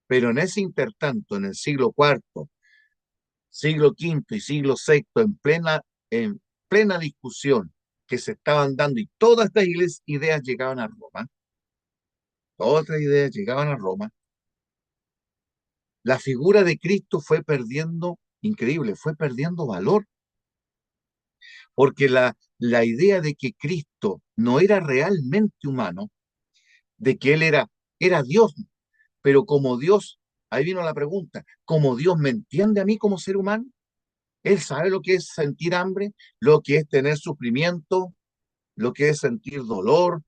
Pero en ese intertanto, en el siglo cuarto, siglo quinto y siglo sexto, en plena discusión que se estaban dando y todas estas ideas llegaban a Roma, otras ideas llegaban a Roma, la figura de Cristo fue perdiendo, increíble, fue perdiendo valor, porque la idea de que Cristo no era realmente humano, de que él era Dios, Pero como Dios, ahí vino la pregunta, ¿como Dios me entiende a mí como ser humano? Él sabe lo que es sentir hambre, lo que es tener sufrimiento, lo que es sentir dolor,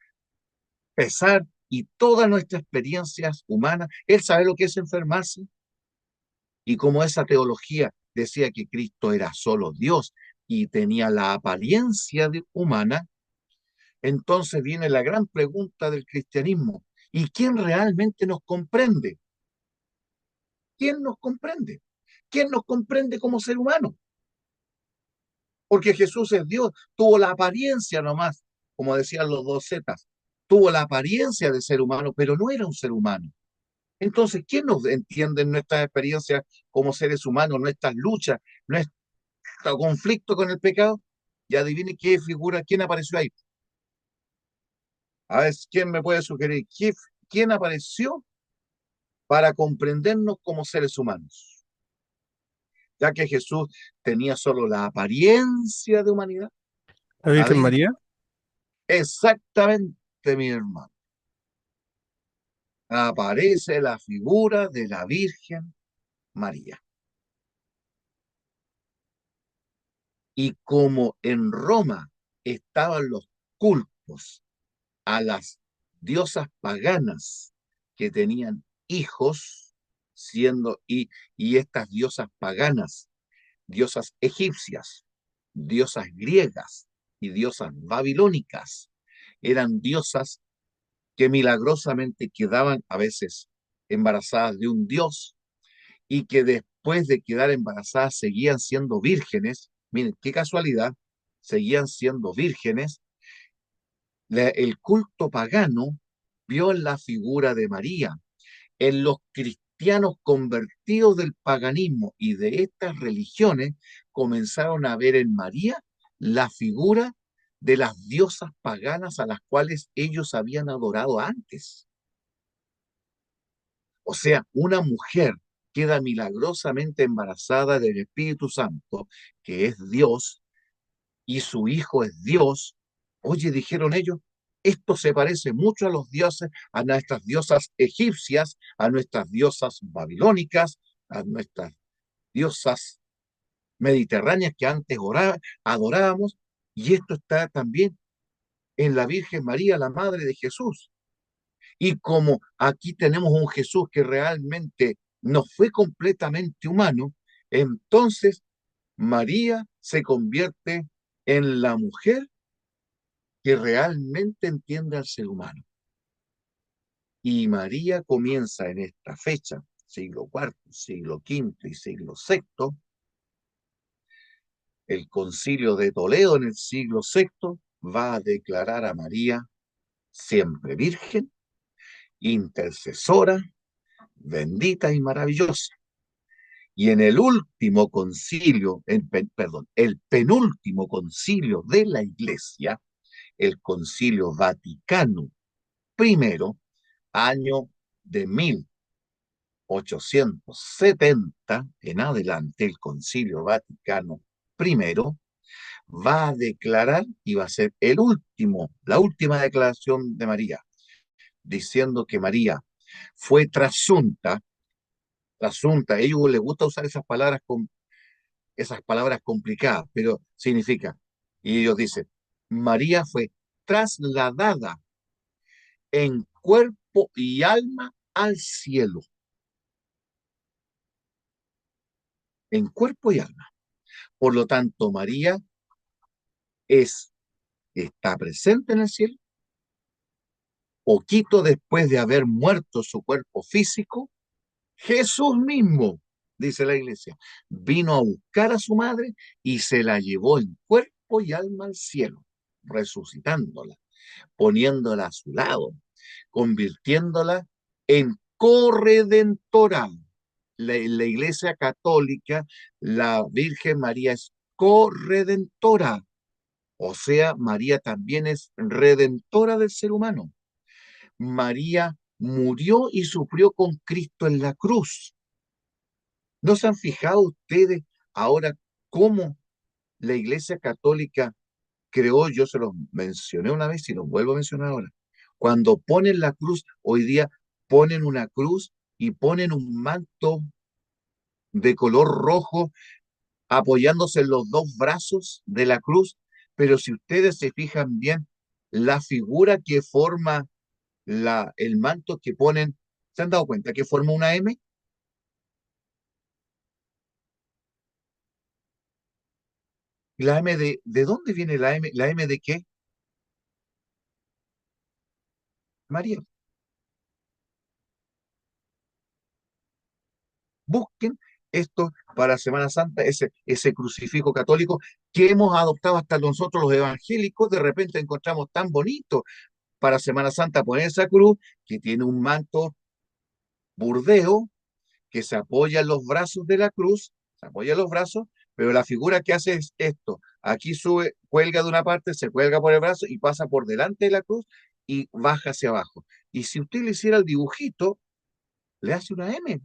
pesar y todas nuestras experiencias humanas. Él sabe lo que es enfermarse. Y como esa teología decía que Cristo era solo Dios y tenía la apariencia humana, entonces viene la gran pregunta del cristianismo. ¿Y quién realmente nos comprende? ¿Quién nos comprende? ¿Quién nos comprende como ser humano? Porque Jesús es Dios, tuvo la apariencia nomás, como decían los dos zetas, tuvo la apariencia de ser humano, pero no era un ser humano. Entonces, ¿quién nos entiende en nuestras experiencias como seres humanos, nuestras luchas, nuestro conflicto con el pecado? Y adivine qué figura, quién apareció ahí. A ver, ¿quién me puede sugerir? ¿Quién apareció para comprendernos como seres humanos? Ya que Jesús tenía solo la apariencia de humanidad. La Virgen Adivine. María. Exactamente, mi hermano. Aparece la figura de la Virgen María. Y como en Roma estaban los cultos a las diosas paganas que tenían hijos, y estas diosas paganas, diosas egipcias, diosas griegas y diosas babilónicas, eran diosas que milagrosamente quedaban a veces embarazadas de un dios y que después de quedar embarazadas seguían siendo vírgenes. Miren, qué casualidad, seguían siendo vírgenes. El culto pagano vio en la figura de María, en los cristianos convertidos del paganismo y de estas religiones, comenzaron a ver en María la figura de las diosas paganas a las cuales ellos habían adorado antes. O sea, una mujer queda milagrosamente embarazada del Espíritu Santo, que es Dios, y su hijo es Dios. Oye, dijeron ellos, esto se parece mucho a los dioses, a nuestras diosas egipcias, a nuestras diosas babilónicas, a nuestras diosas mediterráneas que antes adorábamos, y esto está también en la Virgen María, la madre de Jesús. Y como aquí tenemos un Jesús que realmente no fue completamente humano, entonces María se convierte en la mujer que realmente entiende al ser humano. Y María comienza en esta fecha, siglo IV, siglo V y siglo VI, el concilio de Toledo en el siglo VI va a declarar a María siempre virgen, intercesora, bendita y maravillosa. Y en el último concilio, perdón, el penúltimo concilio de la Iglesia, el concilio Vaticano primero, año de 1870 en adelante, el concilio Vaticano primero va a declarar y va a ser la última declaración de María, diciendo que María fue trasunta, a ellos les gusta usar esas palabras complicadas, pero significa, y ellos dicen, María fue trasladada en cuerpo y alma al cielo, en cuerpo y alma. Por lo tanto, María es, está presente en el cielo, poquito después de haber muerto su cuerpo físico. Jesús mismo, dice la iglesia, vino a buscar a su madre y se la llevó en cuerpo y alma al cielo, resucitándola, poniéndola a su lado, convirtiéndola en corredentora. La Iglesia Católica, la Virgen María es corredentora, o sea, María también es redentora del ser humano. María murió y sufrió con Cristo en la cruz. ¿No se han fijado ustedes ahora cómo la Iglesia Católica creó? Yo se los mencioné una vez y los vuelvo a mencionar ahora. Cuando ponen la cruz, hoy día ponen una cruz y ponen un manto de color rojo apoyándose en los dos brazos de la cruz, pero si ustedes se fijan bien, la figura que forma el manto que ponen, ¿se han dado cuenta que forma una M? ¿La M de dónde viene la M? ¿La M de qué? María. Busquen esto para Semana Santa, ese crucifijo católico que hemos adoptado hasta nosotros los evangélicos, de repente encontramos tan bonito para Semana Santa poner esa cruz que tiene un manto burdeo que se apoya en los brazos de la cruz, se apoya en los brazos, pero la figura que hace es esto, aquí sube, cuelga de una parte, se cuelga por el brazo y pasa por delante de la cruz y baja hacia abajo. Y si usted le hiciera el dibujito, le hace una M.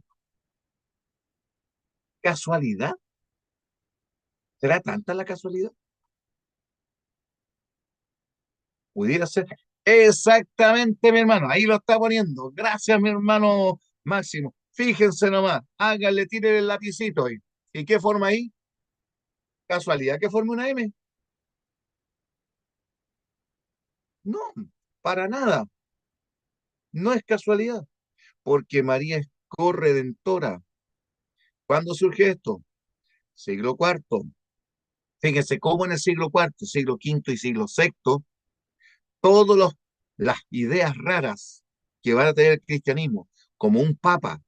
¿Casualidad? ¿Será tanta la casualidad? Pudiera ser. Exactamente, mi hermano. Ahí lo está poniendo. Gracias, mi hermano Máximo. Fíjense nomás. Háganle, tire el lapicito ahí. ¿Y qué forma ahí? ¿Casualidad que forme una M? No, para nada. No es casualidad. Porque María es corredentora. ¿Cuándo surge esto? Siglo cuarto. Fíjense cómo en el siglo cuarto, siglo quinto y siglo sexto, todas las ideas raras que van a tener el cristianismo, como un papa,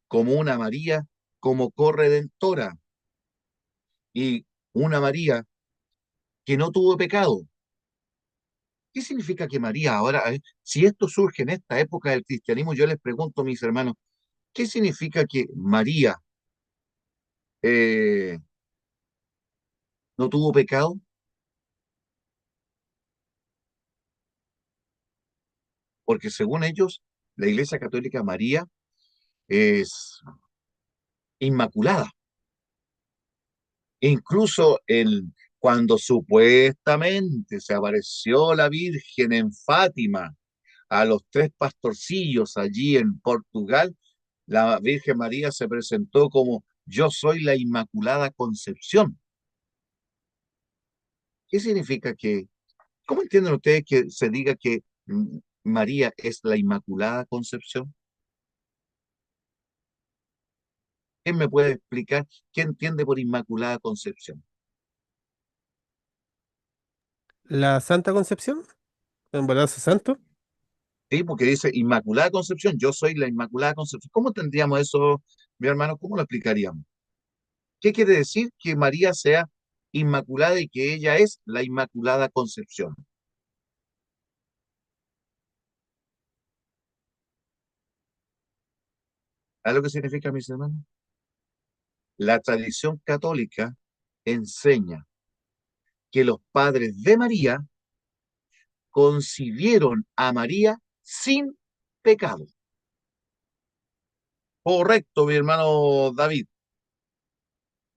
como una María, como corredentora, y una María que no tuvo pecado. ¿Qué significa que María ahora, si esto surge en esta época del cristianismo, yo les pregunto a mis hermanos, ¿qué significa que María eh, no tuvo pecado? Porque según ellos, la Iglesia Católica María es inmaculada. Incluso cuando supuestamente se apareció la Virgen en Fátima a los tres pastorcillos allí en Portugal, la Virgen María se presentó como yo soy la Inmaculada Concepción. ¿Qué significa cómo entienden ustedes que se diga que María es la Inmaculada Concepción? ¿Quién me puede explicar qué entiende por Inmaculada Concepción? La Santa Concepción, embarazo santo. Sí, porque dice Inmaculada Concepción, yo soy la Inmaculada Concepción. ¿Cómo tendríamos eso, mi hermano? ¿Cómo lo explicaríamos? ¿Qué quiere decir que María sea inmaculada y que ella es la Inmaculada Concepción? ¿Sabes lo que significa, mis hermanos? La tradición católica enseña que los padres de María concibieron a María sin pecado. Correcto, mi hermano David,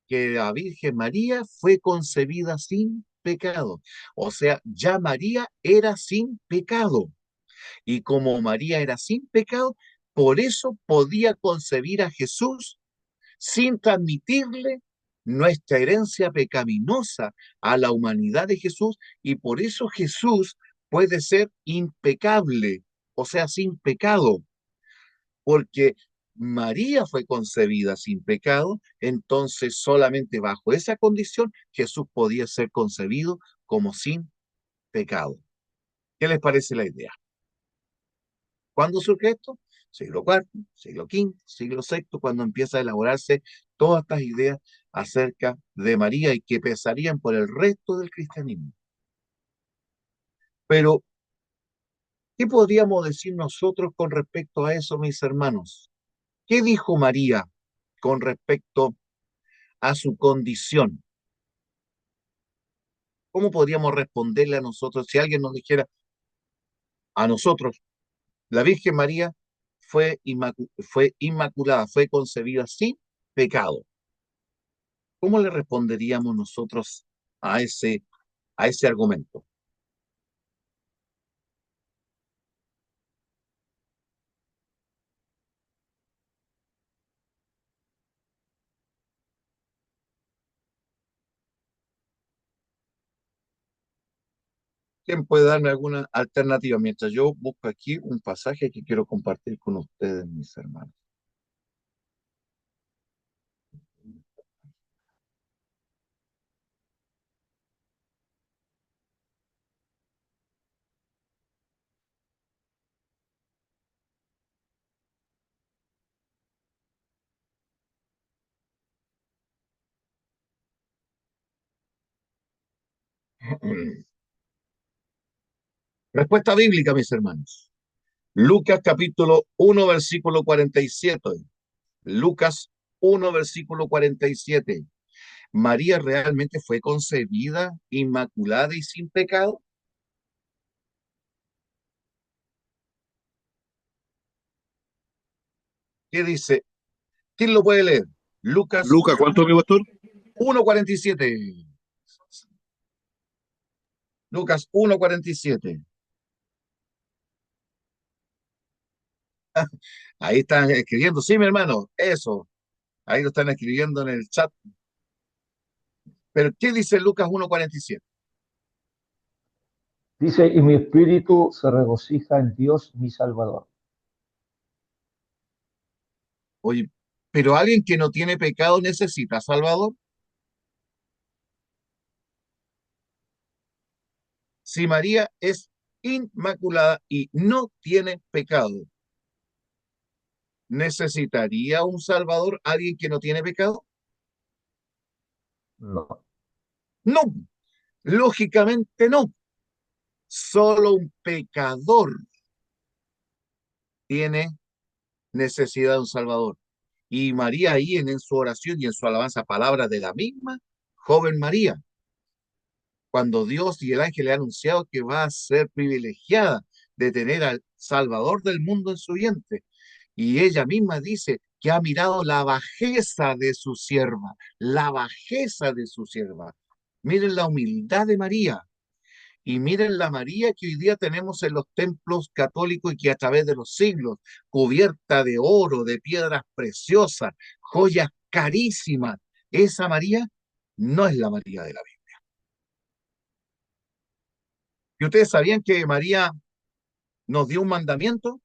que la Virgen María fue concebida sin pecado. O sea, ya María era sin pecado. Y como María era sin pecado, por eso podía concebir a Jesús sin transmitirle nuestra herencia pecaminosa a la humanidad de Jesús, y por eso Jesús puede ser impecable, o sea, sin pecado, porque María fue concebida sin pecado, entonces solamente bajo esa condición Jesús podía ser concebido como sin pecado. ¿Qué les parece la idea? ¿Cuándo surge esto? Siglo cuarto, siglo quinto, siglo sexto, cuando empieza a elaborarse todas estas ideas acerca de María y que pesarían por el resto del cristianismo. Pero, ¿qué podríamos decir nosotros con respecto a eso, mis hermanos? ¿Qué dijo María con respecto a su condición? ¿Cómo podríamos responderle a nosotros si alguien nos dijera a nosotros, la Virgen María fue inmaculada, fue concebida sin pecado? ¿Cómo le responderíamos nosotros a ese argumento? ¿Quién puede darme alguna alternativa mientras yo busco aquí un pasaje que quiero compartir con ustedes, mis hermanos? Respuesta bíblica, mis hermanos. Lucas capítulo 1, versículo 47. Lucas 1, versículo 47. ¿María realmente fue concebida, inmaculada y sin pecado? ¿Qué dice? ¿Quién lo puede leer? Lucas Luca, ¿cuánto, mi pastor? 1:47. Lucas 1:47. Ahí están escribiendo, sí, mi hermano, eso. Ahí lo están escribiendo en el chat. Pero ¿qué dice Lucas 1:47? Dice, y mi espíritu se regocija en Dios mi Salvador. Oye, pero alguien que no tiene pecado necesita Salvador. Si María es inmaculada y no tiene pecado, ¿necesitaría un Salvador alguien que no tiene pecado? No, No, lógicamente no. Solo un pecador tiene necesidad de un Salvador. Y María ahí en su oración y en su alabanza, palabra de la misma joven María, cuando Dios y el ángel le han anunciado que va a ser privilegiada de tener al Salvador del mundo en su vientre. Y ella misma dice que ha mirado la bajeza de su sierva, la bajeza de su sierva. Miren la humildad de María y miren la María que hoy día tenemos en los templos católicos y que a través de los siglos, cubierta de oro, de piedras preciosas, joyas carísimas, esa María no es la María de la Biblia. ¿Y ustedes sabían que María nos dio un mandamiento?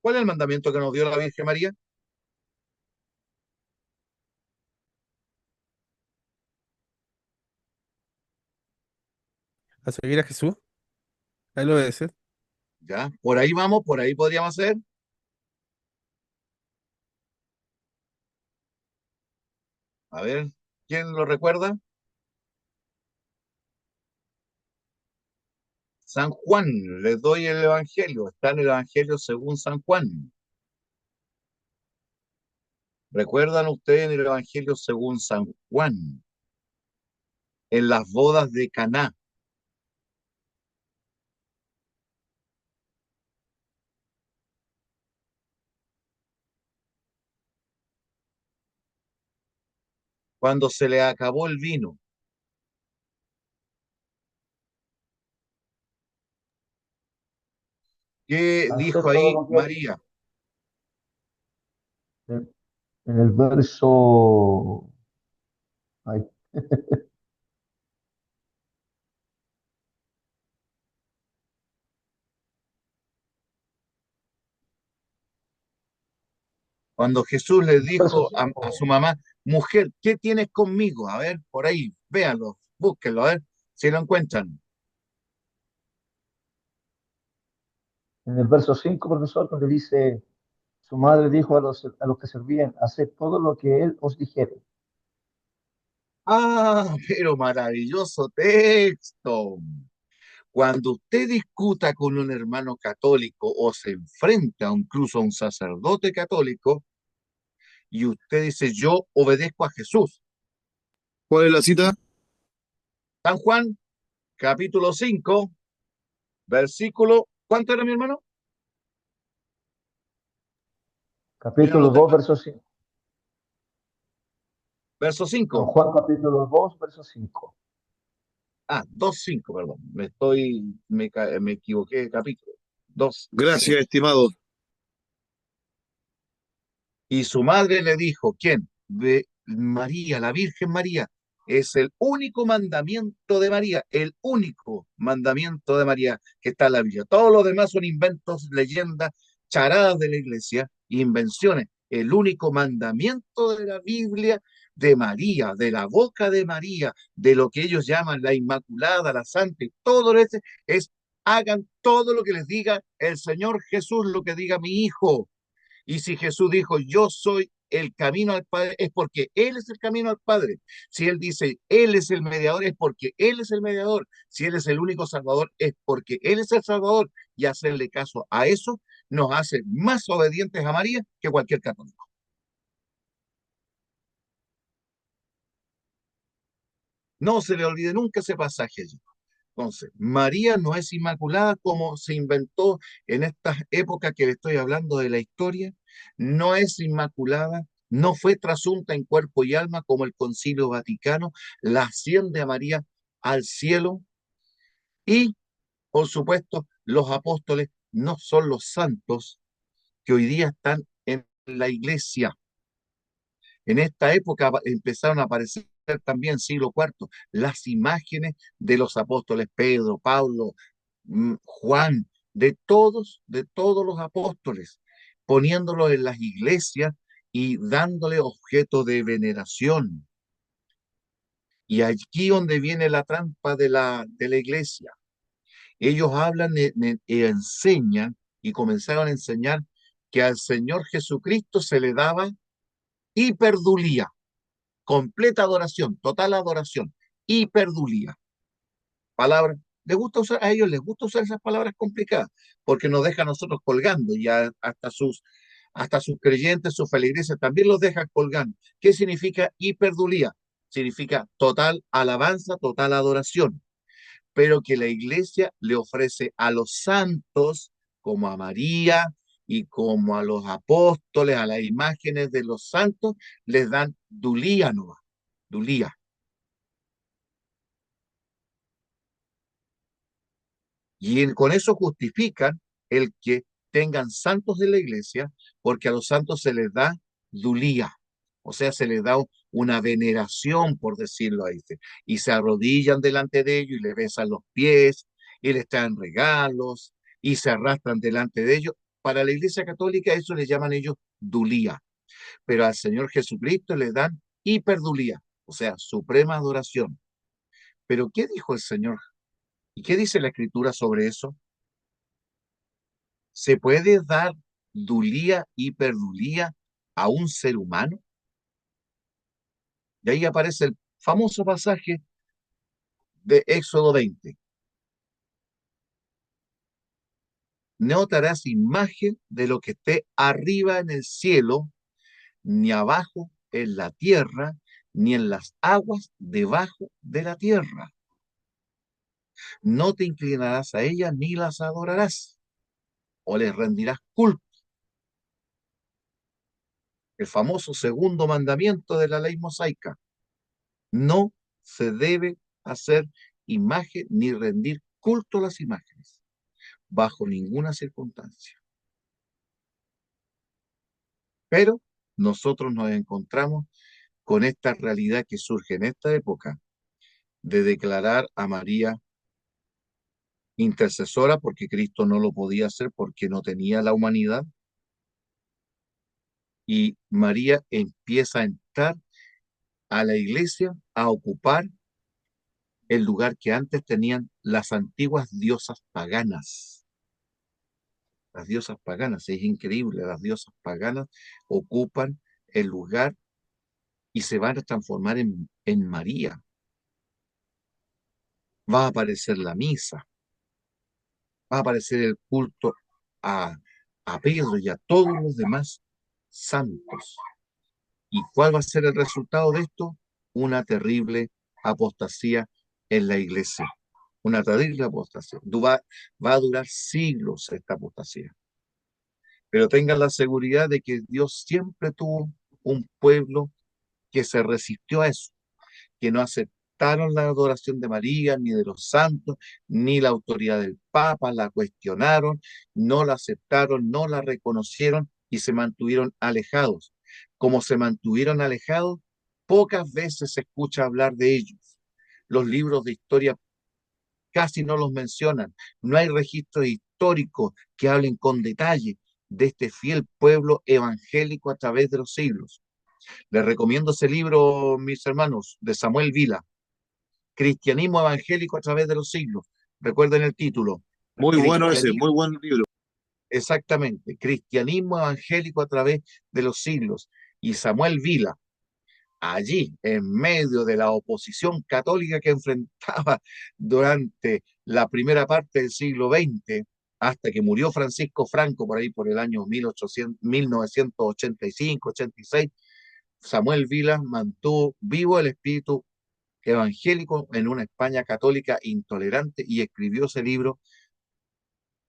¿Cuál es el mandamiento que nos dio la Virgen María? A seguir a Jesús. Ahí lo obedecer. ¿Ya? Por ahí vamos, por ahí podríamos hacer. A ver, ¿quién lo recuerda? San Juan, les doy el Evangelio. Está en el Evangelio según San Juan. ¿Recuerdan ustedes en el Evangelio según San Juan? En las bodas de Caná, cuando se le acabó el vino. ¿Qué hacer dijo todo ahí lo que María? en el verso, ay, Cuando Jesús le verso dijo a su 5, mamá, mujer, ¿qué tienes conmigo? A ver, por ahí, véanlo, búsquenlo, a ver si lo encuentran. en el verso 5, profesor, donde dice, su madre dijo a los que servían, haced todo lo que él os dijere. Ah, pero maravilloso texto. Cuando usted discuta con un hermano católico o se enfrenta incluso a un sacerdote católico y usted dice, yo obedezco a Jesús. ¿Cuál es la cita? San Juan, capítulo 5, versículo, ¿cuánto era mi hermano? ¿Ya no lo Capítulo 2, tengo? verso 5. Verso San 5. Juan, capítulo 2, verso 5. Ah, 2:5, perdón. Me equivoqué de capítulo. 2:5. Gracias, estimado. Y su madre le dijo, ¿quién? María, la Virgen María. Es el único mandamiento de María, el único mandamiento de María que está en la Biblia. Todos los demás son inventos, leyendas, charadas de la iglesia, invenciones. El único mandamiento de la Biblia de María, de la boca de María, de lo que ellos llaman la Inmaculada, la Santa, y todo eso es: hagan todo lo que les diga el Señor Jesús, lo que diga mi Hijo. Y si Jesús dijo, yo soy el camino al Padre, es porque Él es el camino al Padre. Si Él dice, Él es el mediador, es porque Él es el mediador. Si Él es el único Salvador, es porque Él es el Salvador. Y hacerle caso a eso nos hace más obedientes a María que cualquier católico. No se le olvide nunca ese pasaje allí. Entonces, María no es inmaculada como se inventó en estas épocas que le estoy hablando de la historia. No es inmaculada, no fue trasunta en cuerpo y alma como el Concilio Vaticano la asciende a María al cielo. Y, por supuesto, los apóstoles no son los santos que hoy día están en la iglesia. En esta época empezaron a aparecer también, siglo cuarto, las imágenes de los apóstoles Pedro, Pablo, Juan, de todos los apóstoles, poniéndolos en las iglesias y dándole objeto de veneración. Y aquí donde viene la trampa de la iglesia. Ellos hablan y enseñan, y comenzaron a enseñar que al Señor Jesucristo se le daba hiperdulía, completa adoración, total adoración, hiperdulía. Palabras, a ellos les gusta usar esas palabras complicadas, porque nos deja a nosotros colgando, y hasta sus creyentes, sus feligreses también los dejan colgando. ¿Qué significa hiperdulía? Significa total alabanza, total adoración, pero que la iglesia le ofrece a los santos, como a María y como a los apóstoles, a las imágenes de los santos, les dan dulía nomás, dulía. Y con eso justifican el que tengan santos de la iglesia, porque a los santos se les da dulía, o sea, se les da una veneración, por decirlo ahí, y se arrodillan delante de ellos y les besan los pies y les traen regalos y se arrastran delante de ellos. Para la iglesia católica eso le llaman ellos dulía, pero al Señor Jesucristo le dan hiperdulía, o sea, suprema adoración. Pero ¿qué dijo el Señor? ¿Y qué dice la Escritura sobre eso? ¿Se puede dar dulía, hiperdulía a un ser humano? Y ahí aparece el famoso pasaje de Éxodo 20. No te harás imagen de lo que esté arriba en el cielo, ni abajo en la tierra, ni en las aguas debajo de la tierra. No te inclinarás a ellas ni las adorarás, o les rendirás culto. El famoso segundo mandamiento de la ley mosaica. No se debe hacer imagen ni rendir culto a las imágenes, bajo ninguna circunstancia. Pero nosotros nos encontramos con esta realidad que surge en esta época de declarar a María intercesora, porque Cristo no lo podía hacer porque no tenía la humanidad, y María empieza a entrar a la iglesia a ocupar el lugar que antes tenían las antiguas diosas paganas. Las diosas paganas, es increíble, las diosas paganas ocupan el lugar y se van a transformar en María. Va a aparecer la misa, va a aparecer el culto a, a Pedro y a todos los demás santos. ¿Y cuál va a ser el resultado de esto? Una terrible apostasía en la iglesia. Una terrible apostasía. Va a durar siglos esta apostasía. Pero tengan la seguridad de que Dios siempre tuvo un pueblo que se resistió a eso, que no aceptaron la adoración de María, ni de los santos, ni la autoridad del Papa, la cuestionaron, no la aceptaron, no la reconocieron y se mantuvieron alejados. Como se mantuvieron alejados, Pocas veces se escucha hablar de ellos. Los libros de historia casi no los mencionan. No hay registros históricos que hablen con detalle de este fiel pueblo evangélico a través de los siglos. Les recomiendo ese libro, mis hermanos, de Samuel Vila, Cristianismo Evangélico a través de los siglos. Recuerden el título. Muy bueno ese, Cristianismo, muy buen libro. exactamente, Cristianismo Evangélico a través de los siglos. Y Samuel Vila, allí, en medio de la oposición católica que enfrentaba durante la primera parte del siglo XX, hasta que murió Francisco Franco por ahí por el año 1985-86, Samuel Vila mantuvo vivo el espíritu evangélico en una España católica intolerante y escribió ese libro,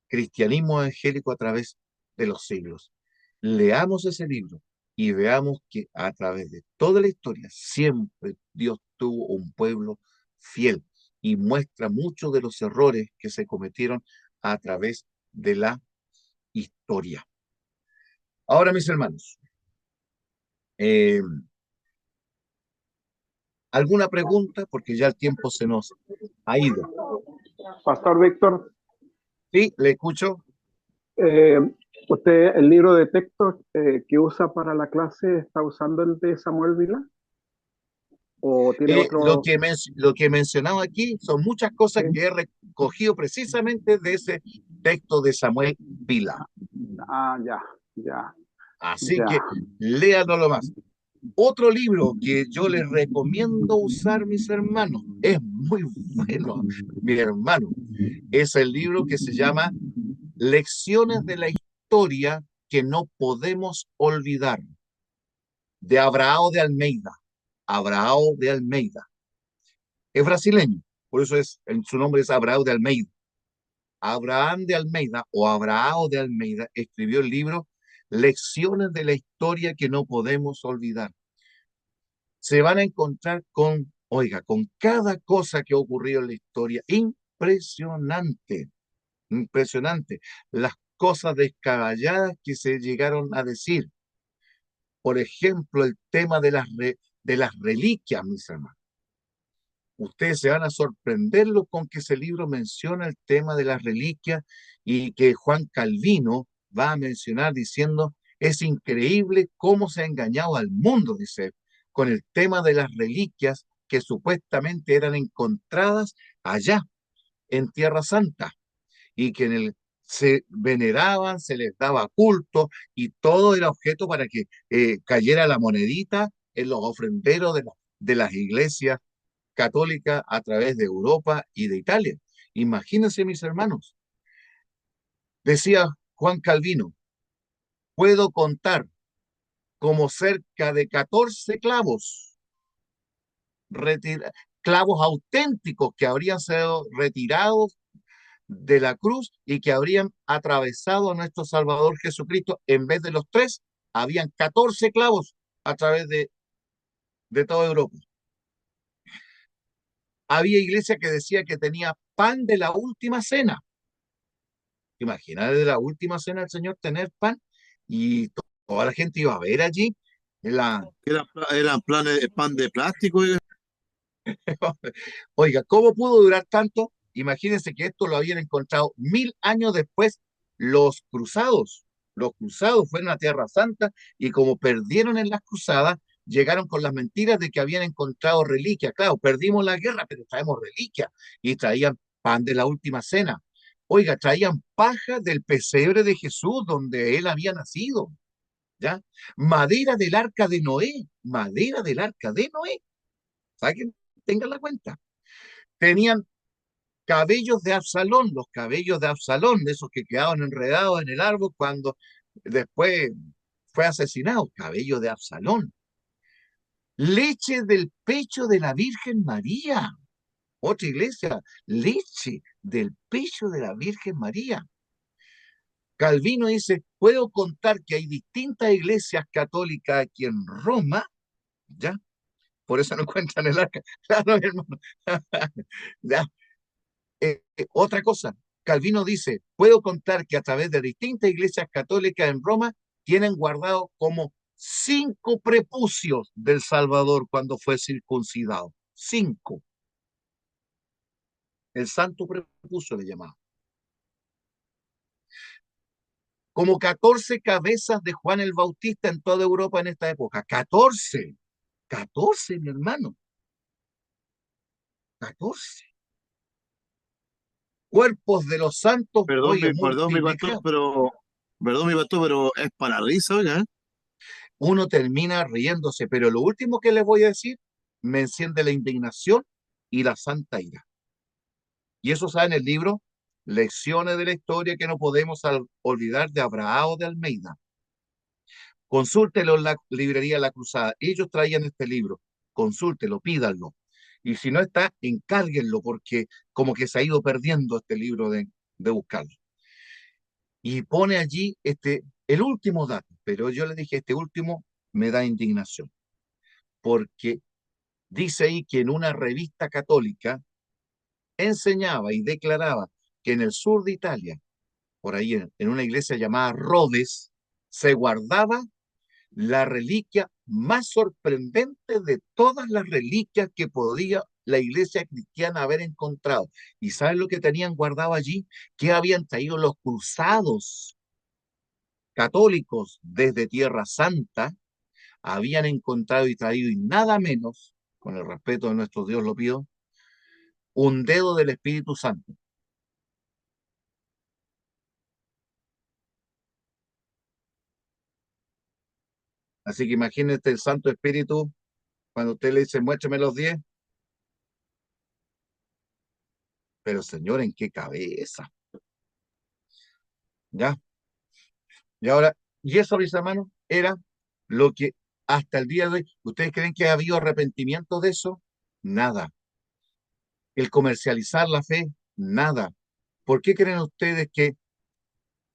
Cristianismo Evangélico a través de los siglos. Leamos ese libro y veamos que a través de toda la historia siempre Dios tuvo un pueblo fiel y muestra muchos de los errores que se cometieron a través de la historia. Ahora, mis hermanos, eh, ¿alguna pregunta? Porque ya el tiempo se nos ha ido. Pastor Víctor, Sí, le escucho. eh, ¿usted el libro de texto que usa para la clase está usando el de Samuel Vila? ¿O tiene Lo otro? que, lo que he mencionado aquí son muchas cosas Sí. que he recogido precisamente de ese texto de Samuel Vila. Ah, ya, ya, Así ya. que léanlo más. Otro libro que yo les recomiendo usar, mis hermanos, es muy bueno, mi hermano, es el libro que se llama Lecciones de la Historia que no podemos olvidar, de Abraão de Almeida. Abraão de Almeida. Es brasileño, por eso su nombre es Abraão de Almeida. Abraham de Almeida o Abraão de Almeida escribió el libro Lecciones de la Historia que no podemos olvidar. Se van a encontrar con, oiga, con cada cosa que ha ocurrido en la historia. Impresionante, impresionante. Las cosas descabelladas que se llegaron a decir. Por ejemplo, el tema de las reliquias, mis hermanos. Ustedes se van a sorprenderlo con que ese libro menciona el tema de las reliquias y que Juan Calvino va a mencionar diciendo, es increíble cómo se ha engañado al mundo, dice, con el tema de las reliquias que supuestamente eran encontradas allá en Tierra Santa y que se veneraban, se les daba culto y todo era objeto para que cayera la monedita en los ofrenderos de las iglesias católica a través de Europa y de Italia. Imagínense, mis hermanos. Decía Juan Calvino, puedo contar como cerca de 14 clavos, clavos auténticos que habrían sido retirados de la cruz y que habrían atravesado a nuestro Salvador Jesucristo. En vez de los 3, habían 14 clavos a través de toda Europa. Había iglesia que decía que tenía pan de la última cena. Imagina de la última cena del Señor tener pan y toda la gente iba a ver allí la... Eran planes, pan de plástico. Oiga, ¿cómo pudo durar tanto? Imagínense que esto lo habían encontrado 1000 años después los cruzados. Los cruzados fueron a Tierra Santa y como perdieron en las cruzadas, llegaron con las mentiras de que habían encontrado reliquias. Claro, perdimos la guerra, pero traemos reliquias. Y traían pan de la última cena. Oiga, traían paja del pesebre de Jesús donde él había nacido. ¿Ya? Madera del arca de Noé. Madera del arca de Noé. Saquen, tengan la cuenta. Tenían cabellos de Absalón, los cabellos de Absalón, de esos que quedaban enredados en el árbol cuando después fue asesinado, cabello de Absalón. Leche del pecho de la Virgen María. Otra iglesia, leche del pecho de la Virgen María. Calvino dice, puedo contar que hay distintas iglesias católicas aquí en Roma, ¿ya? Por eso no encuentran el arca. Claro, hermano. ¿Ya? Otra cosa, Calvino dice, puedo contar que a través de distintas iglesias católicas en Roma tienen guardado como 5 prepucios del Salvador cuando fue circuncidado. 5. El santo prepucio le llamaba. Como 14 cabezas de Juan el Bautista en toda Europa en esta época. 14. 14, mi hermano. 14. Cuerpos de los santos, oye, multiplicados. Perdón, mi pastor, pero es para risa, oiga, ¿eh? Uno termina riéndose, pero lo último que les voy a decir me enciende la indignación y la santa ira. Y eso está en el libro Lecciones de la Historia que no podemos olvidar de Abraham de Almeida. Consúltelo en la librería La Cruzada. Ellos traían este libro. Consúltelo, pídanlo. Y si no está, encárguenlo porque como que se ha ido perdiendo este libro de buscarlo. Y pone allí el último dato, pero yo le dije, este último me da indignación, porque dice ahí que en una revista católica enseñaba y declaraba que en el sur de Italia, por ahí en una iglesia llamada Rhodes, se guardaba la reliquia más sorprendente de todas las reliquias que podía la iglesia cristiana haber encontrado. ¿Y saben lo que tenían guardado allí? Que habían traído los cruzados católicos desde Tierra Santa, habían encontrado y traído, y nada menos, con el respeto de nuestro Dios lo pido, un dedo del Espíritu Santo. Así que imagínate el Santo Espíritu, cuando usted le dice, muéstrame los 10, pero Señor, ¿en qué cabeza? ¿Ya? Y ahora, y eso, mis hermanos, era lo que hasta el día de hoy, ¿ustedes creen que ha habido arrepentimiento de eso? Nada. El comercializar la fe, nada. ¿Por qué creen ustedes que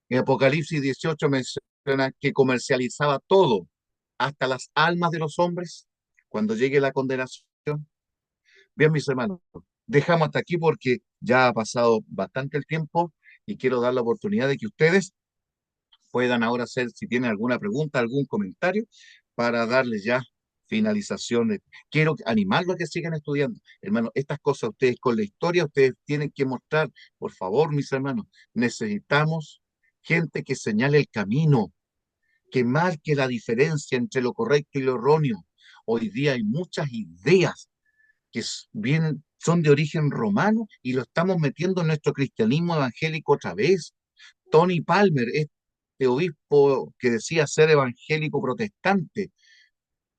en Apocalipsis 18 menciona que comercializaba todo, hasta las almas de los hombres, cuando llegue la condenación? Bien, mis hermanos, dejamos hasta aquí porque ya ha pasado bastante el tiempo y quiero dar la oportunidad de que ustedes puedan ahora hacer, si tienen alguna pregunta, algún comentario, para darles ya finalización. Quiero animarlos a que sigan estudiando. Hermanos, estas cosas ustedes con la historia, ustedes tienen que mostrar, por favor, mis hermanos, necesitamos gente que señale el camino, que marque la diferencia entre lo correcto y lo erróneo. Hoy día hay muchas ideas que vienen, son de origen romano y lo estamos metiendo en nuestro cristianismo evangélico otra vez. Tony Palmer, este obispo que decía ser evangélico protestante,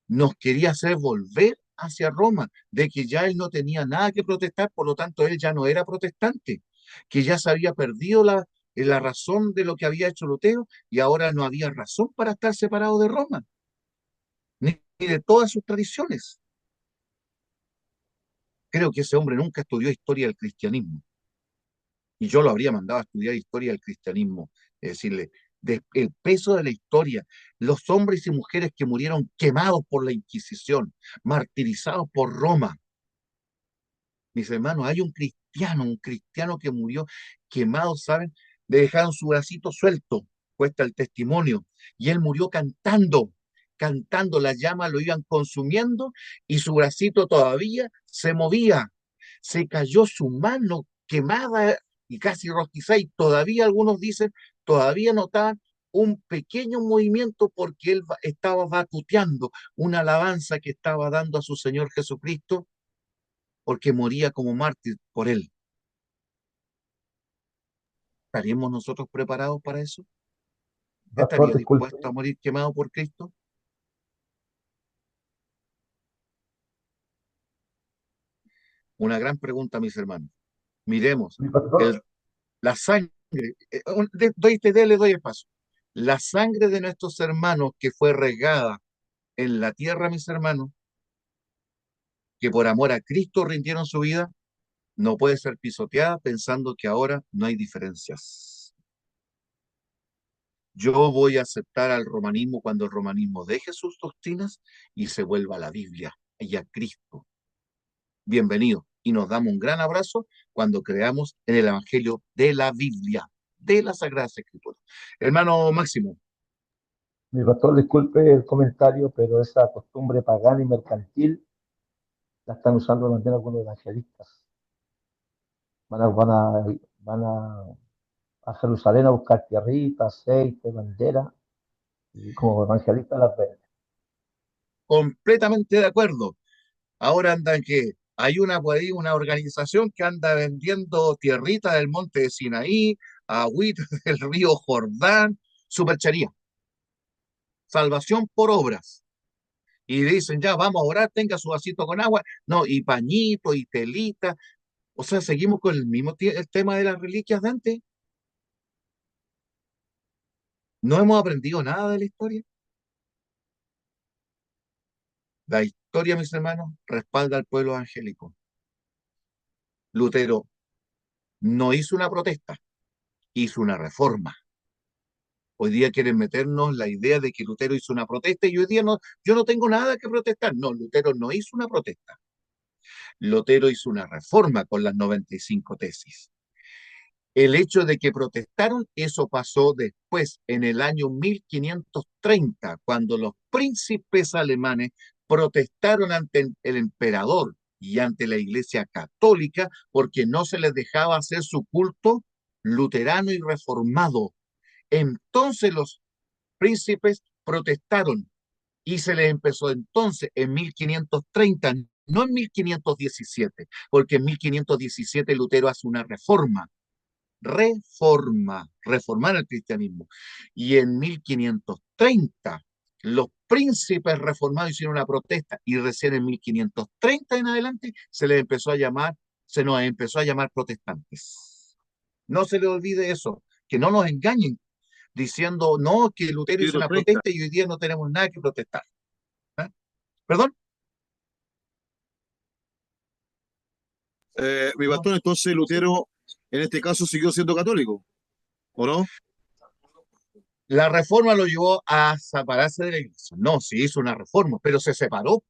nos quería hacer volver hacia Roma, de que ya él no tenía nada que protestar, por lo tanto él ya no era protestante, que ya se había perdido la razón de lo que había hecho Lutero y ahora no había razón para estar separado de Roma, ni de todas sus tradiciones. Creo que ese hombre nunca estudió historia del cristianismo. Y yo lo habría mandado a estudiar historia del cristianismo, es decirle, el peso de la historia, los hombres y mujeres que murieron quemados por la Inquisición, martirizados por Roma. Mis hermanos, hay un cristiano que murió quemado, ¿saben? Le dejaron su bracito suelto, cuesta el testimonio, y él murió cantando, las llamas lo iban consumiendo y su bracito todavía se movía. Se cayó su mano quemada y casi rostizada, y todavía algunos dicen, todavía notaban un pequeño movimiento porque él estaba batuteando una alabanza que estaba dando a su Señor Jesucristo, porque moría como mártir por él. ¿Estaríamos nosotros preparados para eso? Pastor, ¿Estaría disculpe. dispuesto a morir quemado por Cristo? Una gran pregunta, mis hermanos. Miremos, Mi pastor, la sangre, doy este día, le doy el paso. La sangre de nuestros hermanos que fue regada en la tierra, mis hermanos, que por amor a Cristo rindieron su vida, no puede ser pisoteada pensando que ahora no hay diferencias. Yo voy a aceptar al romanismo cuando el romanismo deje sus doctrinas y se vuelva a la Biblia y a Cristo. Bienvenido. Y nos damos un gran abrazo cuando creamos en el Evangelio de la Biblia, de la Sagrada Escritura. Hermano Máximo. Mi pastor, disculpe el comentario, pero esa costumbre pagana y mercantil la están usando también algunos evangelistas. Van a, van a, van a Jerusalén a buscar tierritas, aceite, bandera, y como evangelistas las ven. Completamente de acuerdo. Ahora andan que hay una por ahí, una organización que anda vendiendo tierrita del monte de Sinaí, agüita del río Jordán, superchería, salvación por obras. Y dicen, ya, vamos a orar, tenga su vasito con agua. No, y pañito, y telita. O sea, seguimos con el mismo el tema de las reliquias de antes. No hemos aprendido nada de la historia. La historia, mis hermanos, respalda al pueblo evangélico. Lutero no hizo una protesta, hizo una reforma. Hoy día quieren meternos la idea de que Lutero hizo una protesta y hoy día no, yo no tengo nada que protestar. No, Lutero no hizo una protesta. Lutero hizo una reforma con las 95 tesis. El hecho de que protestaron, eso pasó después, en el año 1530, cuando los príncipes alemanes protestaron ante el emperador y ante la Iglesia Católica porque no se les dejaba hacer su culto luterano y reformado. Entonces los príncipes protestaron y se les empezó entonces en 1530, no en 1517, porque en 1517 Lutero hace una reformar el cristianismo. Y en 1530 los príncipes reformados hicieron una protesta y recién en 1530 en adelante se nos empezó a llamar protestantes. No se le olvide eso, que no nos engañen diciendo, no, que Lutero hizo Siglo una 30. protesta y hoy día no tenemos nada que protestar. ¿Eh? ¿Perdón? Mi No. pastor, entonces Lutero, en este caso, siguió siendo católico, ¿o no? La reforma lo llevó a separarse de la iglesia. No, sí hizo una reforma, pero se separó,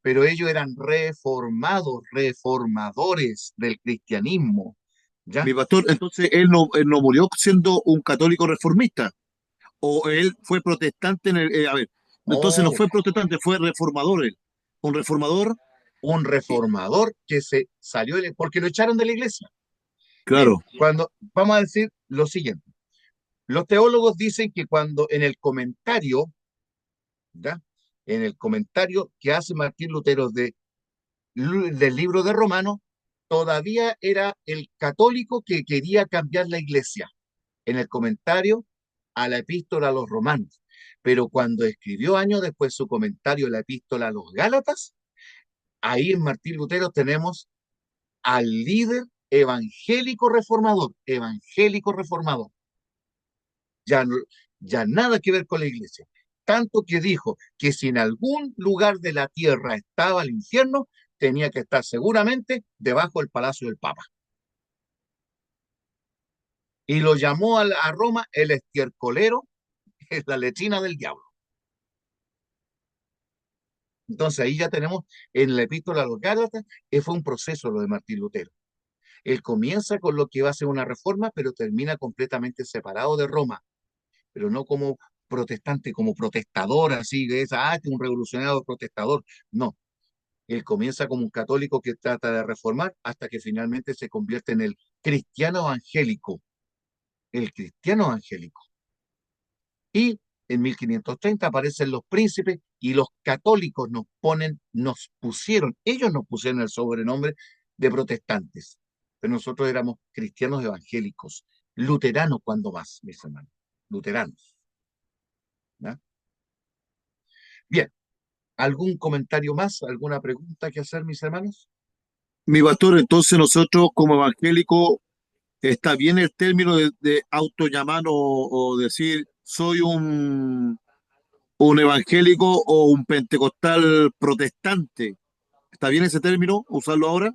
pero ellos eran reformados, reformadores del cristianismo, ¿ya? Mi pastor, entonces él no murió siendo un católico reformista, o él fue protestante a ver, entonces no Oh, fue protestante, fue reformador él. Un reformador, un y- reformador que se salió, porque lo echaron de la iglesia. Miren, claro, cuando, vamos a decir lo siguiente, los teólogos dicen que cuando en el comentario, ¿ya? En el comentario que hace Martín Lutero del libro de Romanos, todavía era el católico que quería cambiar la iglesia en el comentario a la epístola a los romanos. Pero cuando escribió años después su comentario a la epístola a los Gálatas, ahí en Martín Lutero tenemos al líder evangélico reformador. Ya, ya nada que ver con la iglesia. Tanto que dijo que si en algún lugar de la tierra estaba el infierno, tenía que estar seguramente debajo del palacio del Papa. Y lo llamó a Roma el estiércolero, es la letrina del diablo. Entonces ahí ya tenemos en la epístola a los Gálatas, que fue un proceso lo de Martín Lutero. Él comienza con lo que va a ser una reforma, pero termina completamente separado de Roma, pero no como protestante, como protestador, así de esa, que un revolucionario protestador. No, él comienza como un católico que trata de reformar hasta que finalmente se convierte en el cristiano evangélico. Y en 1530 aparecen los príncipes y los católicos ellos nos pusieron el sobrenombre de protestantes, pero nosotros éramos cristianos evangélicos, luteranos cuando más, mis hermanos, luteranos. ¿Ya? Bien, ¿algún comentario más, alguna pregunta que hacer, mis hermanos? mi pastor, entonces nosotros como evangélicos, está bien el término de autollamar o decir soy un evangélico o un pentecostal protestante. ¿Está bien ese término? ¿Usarlo ahora?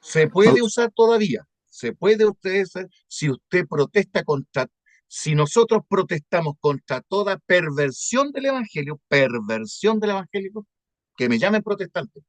Se puede usar todavía, se puede usted, si usted protesta si nosotros protestamos contra toda perversión del evangelio, que me llamen protestante,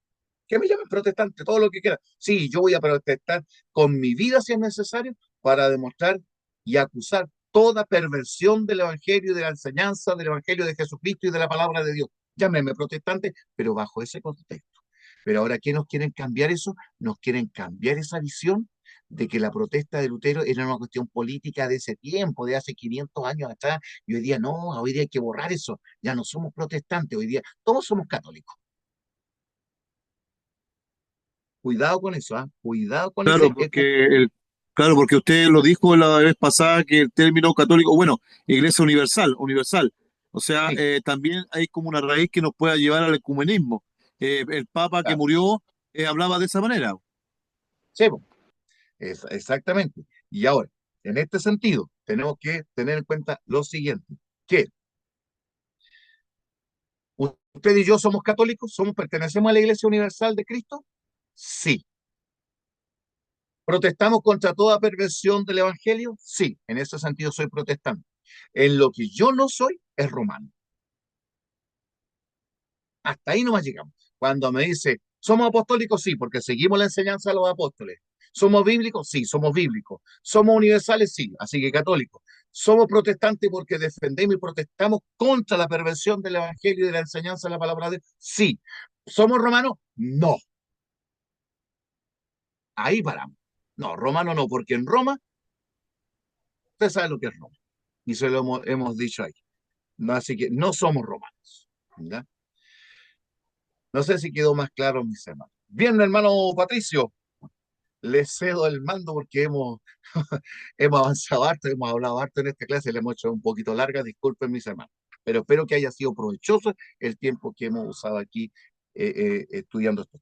todo lo que quiera. Sí, yo voy a protestar con mi vida si es necesario para demostrar y acusar toda perversión del Evangelio y de la enseñanza del Evangelio de Jesucristo y de la palabra de Dios. Llámeme protestante, pero bajo ese contexto. Pero ahora, ¿qué nos quieren cambiar eso? Nos quieren cambiar esa visión de que la protesta de Lutero era una cuestión política de ese tiempo, de hace 500 años atrás, y hoy día no, hoy día hay que borrar eso, ya no somos protestantes, hoy día todos somos católicos. Cuidado con eso, ¿ah? Cuidado con Claro, ese... claro, porque usted lo dijo la vez pasada que el término católico, bueno, iglesia universal, universal. O sea, Sí, también hay como una raíz que nos pueda llevar al ecumenismo. El Papa que claro, murió hablaba de esa manera. sí, po, exactamente. Y ahora, en este sentido, tenemos que tener en cuenta lo siguiente, que usted y yo somos católicos, pertenecemos a la Iglesia Universal de Cristo, sí. ¿Protestamos contra toda perversión del Evangelio? Sí, en ese sentido soy protestante. En lo que yo no soy es romano. Hasta ahí nomás llegamos. Cuando me dice, ¿somos apostólicos? Sí, porque seguimos la enseñanza de los apóstoles. ¿Somos bíblicos? Sí, somos bíblicos. ¿Somos universales? Sí, así que católicos. ¿Somos protestantes porque defendemos y protestamos contra la perversión del Evangelio y de la enseñanza de la palabra de Dios? Sí. ¿Somos romanos? No. Ahí paramos. No, romano no, porque en Roma, usted sabe lo que es Roma. Y se lo hemos dicho ahí. No, así que no somos romanos. ¿Ya? No sé si quedó más claro, mis hermanos. Bien, hermano Patricio, le cedo el mando porque hemos avanzado harto, hemos hablado harto en esta clase, le hemos hecho un poquito larga, disculpen mis hermanos, pero espero que haya sido provechoso el tiempo que hemos usado aquí estudiando esto.